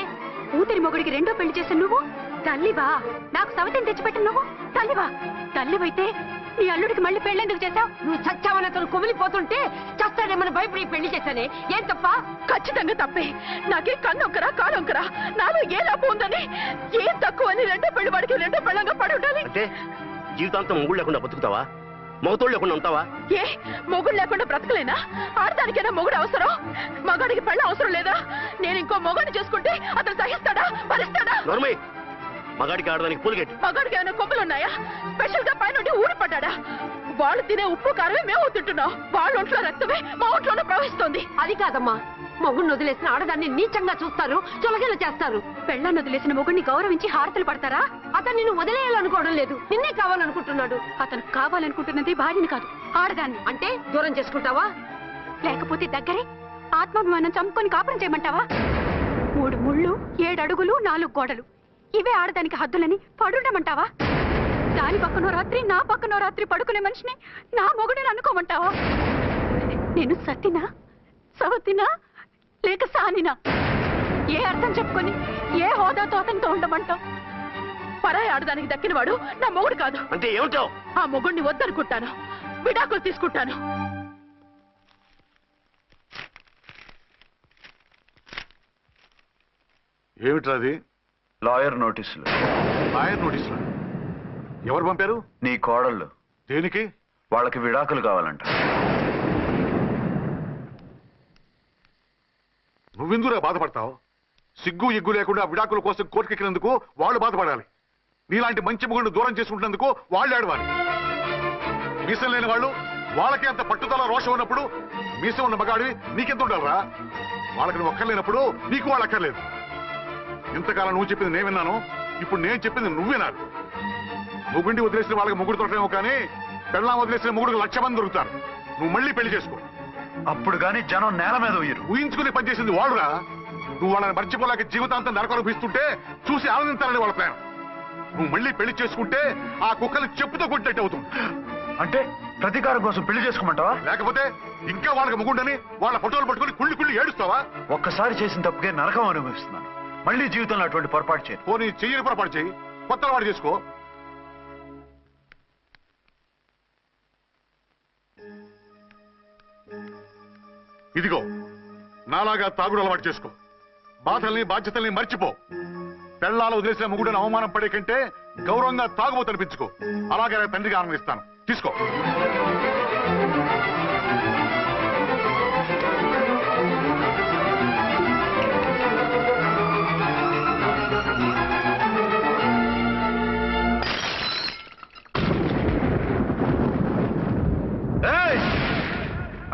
కూతురి మొగుడికి రెండో పెళ్లి చేసిన నువ్వు తల్లివా? నాకు సవతిని తెచ్చిపెట్టిన నువ్వు తల్లివా? తల్లివైతే నీ అల్లుడికి మళ్ళీ పెళ్ళెందుకు చేశావు? నువ్వు చచ్చావని అతను కుమిలిపోతుంటే చస్తాడేమని భయపడి పెళ్లి చేశానే. ఏం తప్ప? ఖచ్చితంగా తప్పే. నాకే కన్నొక్కరా కానొక్కరా, నాలో ఏ లాభం ఉందని, ఏం తక్కువ అని రెండో పెళ్లి వాడికి రెండో పెళ్ళంగా పడి ఉండాలి. అంటే జీవితాంతం మొగుడు లేకుండా బతుకుతావా? మొగతోడు లేకుండా ఉంటావా? ఏ మొగుడు లేకుండా బ్రతకలేనా? ఆడదానికైనా మొగుడు అవసరం, మగాడికి పెళ్ళ అవసరం లేదా? నేను ఇంకో మొగాడిని చూసుకుంటే అతను సహిస్తాడా, భరిస్తాడా? మగాడికి ఆడడానికి పూలిగెట్టు. మగాడికి ఏమైనా కొమ్ములున్నాయా? స్పెషల్ గా పైనుండి ఊరి పడ్డాడా? వాళ్ళు తినే ఉప్పు కారమే మేము తింటున్నాం. వాళ్ళ ఒంట్లో రక్తమే మా ఒంట్లోనే ప్రవహిస్తోంది. అది కాదమ్మా, మొగుడిని వదిలేసిన ఆడదాన్ని నీచంగా చూస్తారు, చులకన చేస్తారు. పెళ్ళాన్ని వదిలేసిన మొగుడిని గౌరవించి హారతలు పడతారా? అతను నిన్ను వదిలేయాలనుకోవడం లేదు, నిన్నే కావాలనుకుంటున్నాడు. అతను కావాలనుకుంటున్నది భార్యని కాదు, ఆడదాన్ని. అంటే దూరం చేసుకుంటావా? లేకపోతే దగ్గరే ఆత్మాభిమానం చంపుకొని కాపురం చేయమంటావా? 3 ముళ్ళు, 7 అడుగులు, 4 గోడలు, ఇవే ఆడదానికి హద్దులని పడుండమంటావా? దాని పక్కనో రాత్రి నా పక్కనో రాత్రి పడుకునే మనిషిని నా మొగుడిని అనుకోమంటావా? నేను సతినా, సవతినా, లేక సానినా? ఏ అర్థం చెప్పుకొని ఏ హోదాతో అతనితో ఉండమంటావు? పరాయి ఆడదానికి దక్కినవాడు నా మొగుడు కాదు. అంటే ఏమంటావు? ఆ మొగుడిని వద్దనుకుంటాను, విడాకులు తీసుకుంటాను. ఏమిట్రాది? లాయర్ నోటీసులు. లాయర్ నోటీసులు ఎవరు పంపారు? నీ కోడళ్ళు. దేనికి? వాళ్ళకి విడాకులు కావాలంట. నువ్వెందుకురా బాధపడతావు? సిగ్గు ఎగ్గు లేకుండా విడాకుల కోసం కోర్టుకెక్కినందుకు వాళ్ళు బాధపడాలి. నీలాంటి మంచి మొగుడిని దూరం చేసుకుంటున్నందుకు వాళ్ళు ఏడవాలి. మీసం లేని వాళ్ళు వాళ్ళకి అంత పట్టుదల రోషం ఉన్నప్పుడు మీసం ఉన్న మగాడివి నీకెంత ఉండాలరా? వాళ్ళకి నువ్వు ఒక్కర్లేనప్పుడు నీకు వాళ్ళు అక్కర్లేదు. ఇంతకాలం నువ్వు చెప్పింది నేను విన్నాను, ఇప్పుడు నేను చెప్పింది నువ్వు వినాలి. మొగుడిని వదిలేసిన వాళ్ళకి మొగుడు దొరకలేమో కానీ పెళ్ళాం వదిలేసిన మొగుడికి 1,00,000 మంది దొరుకుతారు. నువ్వు మళ్ళీ పెళ్లి చేసుకో. అప్పుడు గాని జనం నేల మీద ఉయ్యరు. ఊహించుకుని పనిచేసింది వాళ్ళురా. నువ్వు వాళ్ళని మర్చిపోలేక జీవితాంతం నరకనుభవిస్తుంటే చూసి ఆనందించాలని వాళ్ళ ప్లాన్. నువ్వు మళ్ళీ పెళ్లి చేసుకుంటే ఆ కుక్కలు చెప్పుతో కొట్టినట్టు అవుతుంది. అంటే ప్రతీకారం కోసం పెళ్లి చేసుకోమంటావా? లేకపోతే ఇంకా వాళ్ళకి మొగుండని వాళ్ళ ఫోటోలు పట్టుకుని కుళ్ళి ఏడుస్తావా? ఒక్కసారి చేసిన తప్పుకే నరకం అనుభవిస్తున్నాను. మళ్ళీ జీవితంలో అటువంటి పొరపాటు చేయి. పోనీ చెయ్యని పొరపాటు చేయి, కొత్త వాడు చేసుకో. ఇదిగో నాలాగా తాగుడు అలవాటు చేసుకో. బాధల్ని బాధ్యతల్ని మర్చిపో. పెళ్ళాలు వదిలేసిన మొగుడని అవమానం పడే కంటే గౌరవంగా తాగుబోతు అనిపించుకో. అలాగే తండ్రిగా ఆనందిస్తాను. తీసుకో.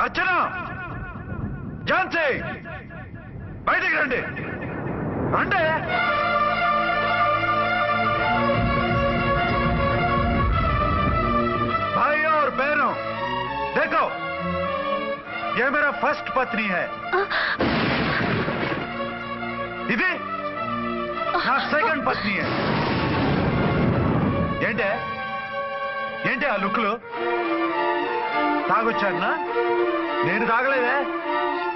అర్చన, ఝాన్సీ, బయటికి రండి. రండి. भाई और बहनों, देखो, ये मेरा फर्स्ट पत्नी है. ఇది నా సెకండ్ పత్ని. ఏంటి ఆ లుక్లు? తాగొచ్చానా? నేను తాగలేదే,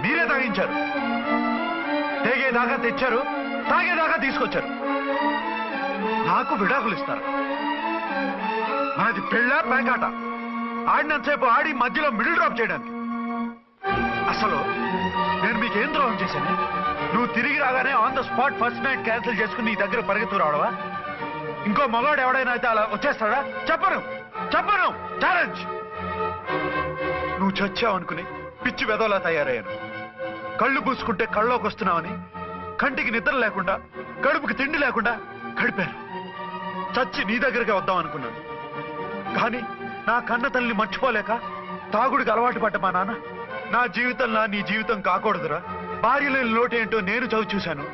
మీరే తాగించారు. తెగేదాకా తెచ్చారు, తాగేదాకా తీసుకొచ్చారు. నాకు విడాకులు ఇస్తారు. మనది పెళ్ళా పేకాట? ఆడినంతసేపు ఆడి మధ్యలో మిడిల్ డ్రాప్ చేయడానికి. అసలు నేను మీకేం ద్రోహం చేశాను? నువ్వు తిరిగి రాగానే on the spot first night cancel చేసుకుని నీ దగ్గర పరిగెత్తు రావడవా? ఇంకో మగాడు ఎవడైనా అయితే అలా వచ్చేస్తాడా? చెప్పను చెప్పను, ఛాలెంజ్. నువ్వు చచ్చావు అనుకుని పిచ్చి వెదవలా తయారయ్యాను. కళ్ళు పూసుకుంటే కళ్ళలోకి వస్తున్నావని కంటికి నిద్ర లేకుండా కడుపుకి తిండి లేకుండా గడిపాను. చచ్చి నీ దగ్గరికి వద్దాం అనుకున్నాను. కానీ నా కన్న తల్లిని మర్చిపోలేక తాగుడికి అలవాటు పడ్డ మా నాన్న నా జీవితంలా నీ జీవితం కాకూడదురా, భార్య లేని లోటేంటో నేను చవి చూశాను,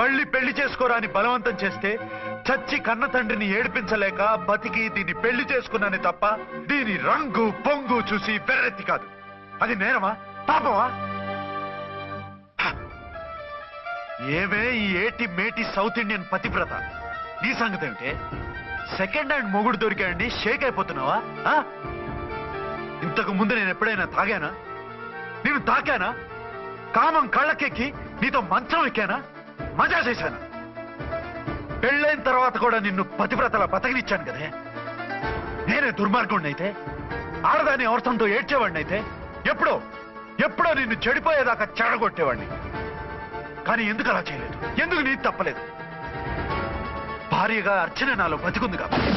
మళ్ళీ పెళ్లి చేసుకోరా అని బలవంతం చేస్తే చచ్చి కన్న తండ్రిని ఏడిపించలేక బతికి దీన్ని పెళ్లి చేసుకున్నానే తప్ప దీని రంగు పొంగు చూసి వెర్రెత్తి కాదు. అది నేరమా పాపమా? ఏమే ఈ ఏటి మేటి సౌత్ ఇండియన్ పతివ్రత, నీ సంగతి ఏమిటే? సెకండ్ హ్యాండ్ మొగుడు దొరికాయండి షేక్ అయిపోతున్నావా? ఇంతకు ముందు నేను ఎప్పుడైనా తాగానా? నేను తాకానా? కామం కళ్ళకెక్కి నీతో మంచం ఎక్కానా? మజా చేశానా? పెళ్ళైన తర్వాత కూడా నిన్ను పతివ్రతలా బతకనిచ్చాను కదే. నేనే దుర్మార్గుడిని అయితే, ఆడదాన్ని అవసరంతో ఏడ్చేవాడిని అయితే, ఎప్పుడో ఎప్పుడో నిన్ను చెడిపోయేదాకా చెడగొట్టేవాడిని. కానీ ఎందుకు అలా చేయలేదు? ఎందుకు నీది తప్పలేదు? భార్యగా అర్చన నాలో బతికుంది కాబట్టి.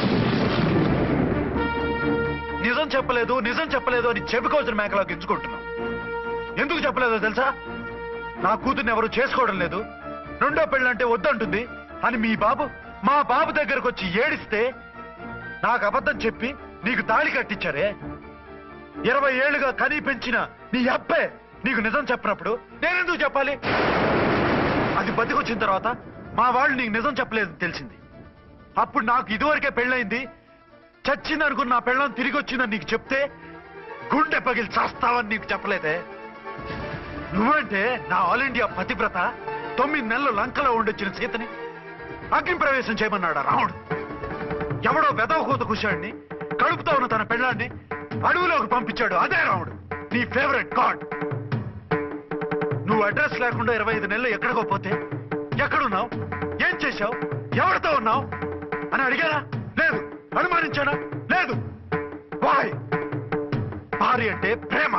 నిజం చెప్పలేదు నిజం చెప్పలేదు అని చెప్పుకోవచ్చిన మేకలా గించుకుంటున్నావు. ఎందుకు చెప్పలేదో తెలుసా? నా కూతుర్ని ఎవరు చేసుకోవడం లేదు, రెండో పెళ్ళంటే వద్దంటుంది అని మా బాబు దగ్గరకు వచ్చి ఏడిస్తే నాకు అబద్ధం చెప్పి నీకు తాళి కట్టించారే. 20 ఏళ్లుగా కనీ పెంచిన నీ అబ్బే నీకు నిజం చెప్పినప్పుడు నేనెందుకు చెప్పాలి? అది బతికొచ్చిన తర్వాత మా వాళ్ళు నీకు నిజం చెప్పలేదని తెలిసింది. అప్పుడు నాకు ఇదివరకే పెళ్ళయింది, చచ్చిందనుకున్న నా పెళ్ళం తిరిగి వచ్చిందని నీకు చెప్తే గుండె పగిలి చేస్తావని నీకు చెప్పలేదే. నువ్వంటే నా ఆల్ ఇండియా పతివ్రత 9 నెలలు లంకలో ఉండొచ్చిన సీతని అగ్ని ప్రవేశం చేయమన్నాడా రాముడు? ఎవడో వెదవ కూత కుషాడిని కడుపుతో ఉన్న తన పెళ్ళాన్ని అడవిలోకి పంపించాడు అదే రాముడు, నీ ఫేవరెట్ గాడ్. నువ్వు అడ్రస్ లేకుండా 25 నెలలు ఎక్కడికో పోతే ఎక్కడున్నావు, ఏం చేశావు, ఎవరితో ఉన్నావు అని అడిగానా? లేదు. అనుమానించానా? లేదు. వాయ్? భార్య అంటే ప్రేమ,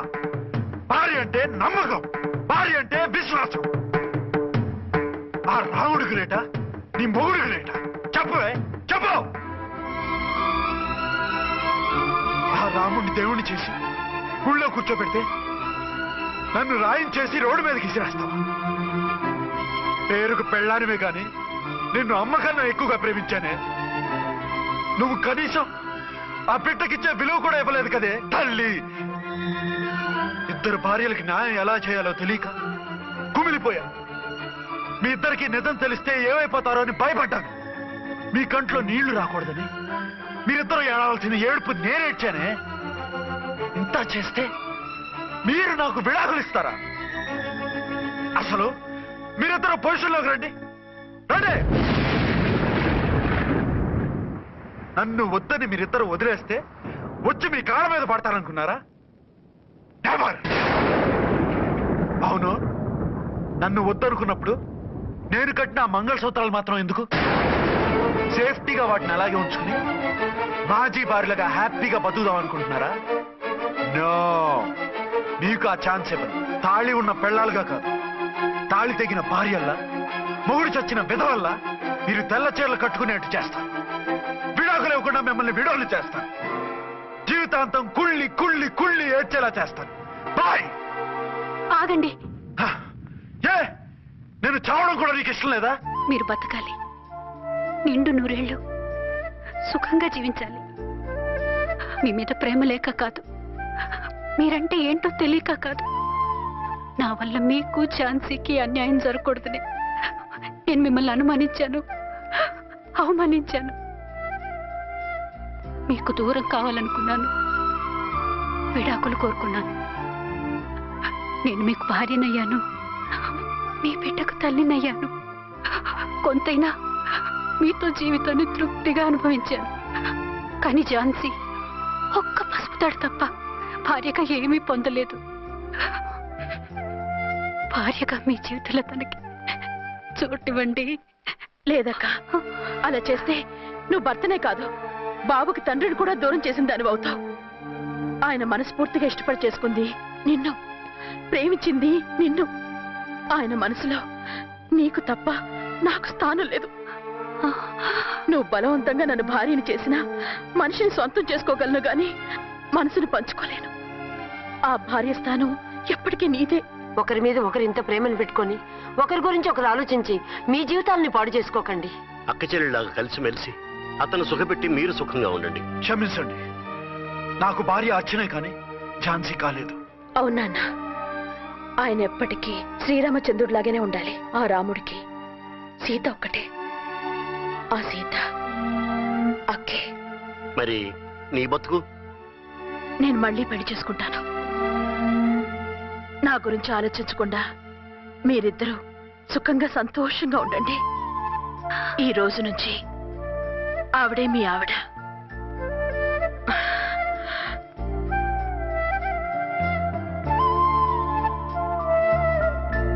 భార్య అంటే నమ్మకం, భార్య అంటే విశ్వాసం. ఆ రాముడికి రేటా నీ మొగుడికి రేటా? చెప్పవే చెప్పు. ఆ రాముడిని దేవుణ్ణి చేసి గుళ్ళో కూర్చోబెడితే నన్ను రాయించేసి రోడ్డు మీదకి ఇసిరేస్తావా? పేరుకు పెళ్ళానివే గాని నిన్ను అమ్మకన్నా ఎక్కువగా ప్రేమించానే. నువ్వు కనీసం ఆ బిడ్డకిచ్చే విలువ కూడా ఇవ్వలేదు కదే తల్లి. 2 భార్యలకి న్యాయం ఎలా చేయాలో తెలియక కుమిలిపోయా. మీ ఇద్దరికి నిజం తెలిస్తే ఏమైపోతారో అని భయపడ్డాను. మీ కంట్లో నీళ్లు రాకూడదని మీరిద్దరూ ఏడవలసిన ఏడుపు నేనేడ్చానే. ఇంత చేస్తే మీరు నాకు విడాకులు ఇస్తారా? అసలు మీరిద్దరూ పొజిషన్లోకి రండి రండి. నన్ను వద్దని మీరిద్దరు వదిలేస్తే వచ్చి మీ కాళ్ళ మీద పడతారనుకున్నారా? నెవర్. అవును, నన్ను వద్దనుకున్నప్పుడు నేను కట్టిన మంగళసూత్రాలు మాత్రం ఎందుకు? సేఫ్టీగా వాటిని అలాగే ఉంచుకుని మాజీ భార్యలుగా హ్యాపీగా బతుకుదాం అనుకుంటున్నారా? నో, మీకు ఆ ఛాన్స్ ఇవ్వను. తాళి ఉన్న పెళ్ళాలుగా కాదు, తాళి తెగిన భార్యల్లా, మొగుడు చచ్చిన విధవల్లా మీరు తెల్ల చీరలు కట్టుకునేట్టు చేస్తాను. విడాకులు ఇవ్వకుండా మిమ్మల్ని విడోలు చేస్తాను. జీవితాంతం కుళ్ళి కుళ్ళి కుళ్ళి ఏడ్చేలా చేస్తాను. బాయ్. ఆగండి. ఏ, నేను చావడం కూడా నీకు ఇష్టం లేదా? మీరు బతకాలి, నిండు 100 ఏళ్ళు సుఖంగా జీవించాలి. మీ మీద ప్రేమ లేక కాదు, మీరంటే ఏంటో తెలియక కాదు. నా వల్ల మీకు ఝాన్సీకి అన్యాయం జరగకూడదని నేను మిమ్మల్ని అనుమానించాను, అవమానించాను. మీకు దూరం కావాలనుకున్నాను, విడాకులు కోరుకున్నాను. నేను మీకు భార్యనయ్యాను, మీ బిడ్డకు తల్లినయ్యాను. కొంతైనా మీతో జీవితాన్ని తృప్తిగా అనుభవించాను. కానీ ఝాన్సీ ఒక్క పసుపుతాడు తప్ప భార్యగా ఏమీ పొందలేదు. భార్యగా మీ జీవితంలో తనకి చోటివ్వండి, లేదక్క, అలా చేస్తే నువ్వు భర్తనే కాదు బాబుకి తండ్రిని కూడా దూరం చేసిన దానివి అవుతావు. ఆయన మనస్ఫూర్తిగా ఇష్టపడి చేసుకుంది నిన్ను, ప్రేమించింది నిన్ను. ఆయన మనసులో నీకు తప్ప నాకు స్థానం లేదు. నువ్వు బలవంతంగా నన్ను భార్యని చేసినా మనిషిని సొంతం చేసుకోగలను గాని మనసును పంచుకోలేను. ఆ భార్య స్థానం ఎప్పటికీ నీదే. ఒకరి మీద ఒకరు ఇంత ప్రేమను పెట్టుకొని ఒకరి గురించి ఒకరు ఆలోచించి మీ జీవితాలని పాడు చేసుకోకండి. అక్క చెల్లెళ్ళలాగా కలిసిమెలిసి అతను సుఖపెట్టి మీరు సుఖంగా ఉండండి. క్షమించండి, నాకు భార్య అర్చనే కానీ ఝాన్సీ కాలేదు. అవునాన్న, ఆయన ఎప్పటికీ శ్రీరామచంద్రుడిలాగానే ఉండాలి. ఆ రాముడికి సీత ఒక్కటే, ఆ సీత అక్కే. మరి నీ బతుకు? నేను మళ్ళీ పెళ్లి చేసుకుంటాను. నా గురించి ఆలోచించకుండా మీరిద్దరూ సుఖంగా సంతోషంగా ఉండండి. ఈ రోజు నుంచి ఆవిడే మీ ఆవిడ.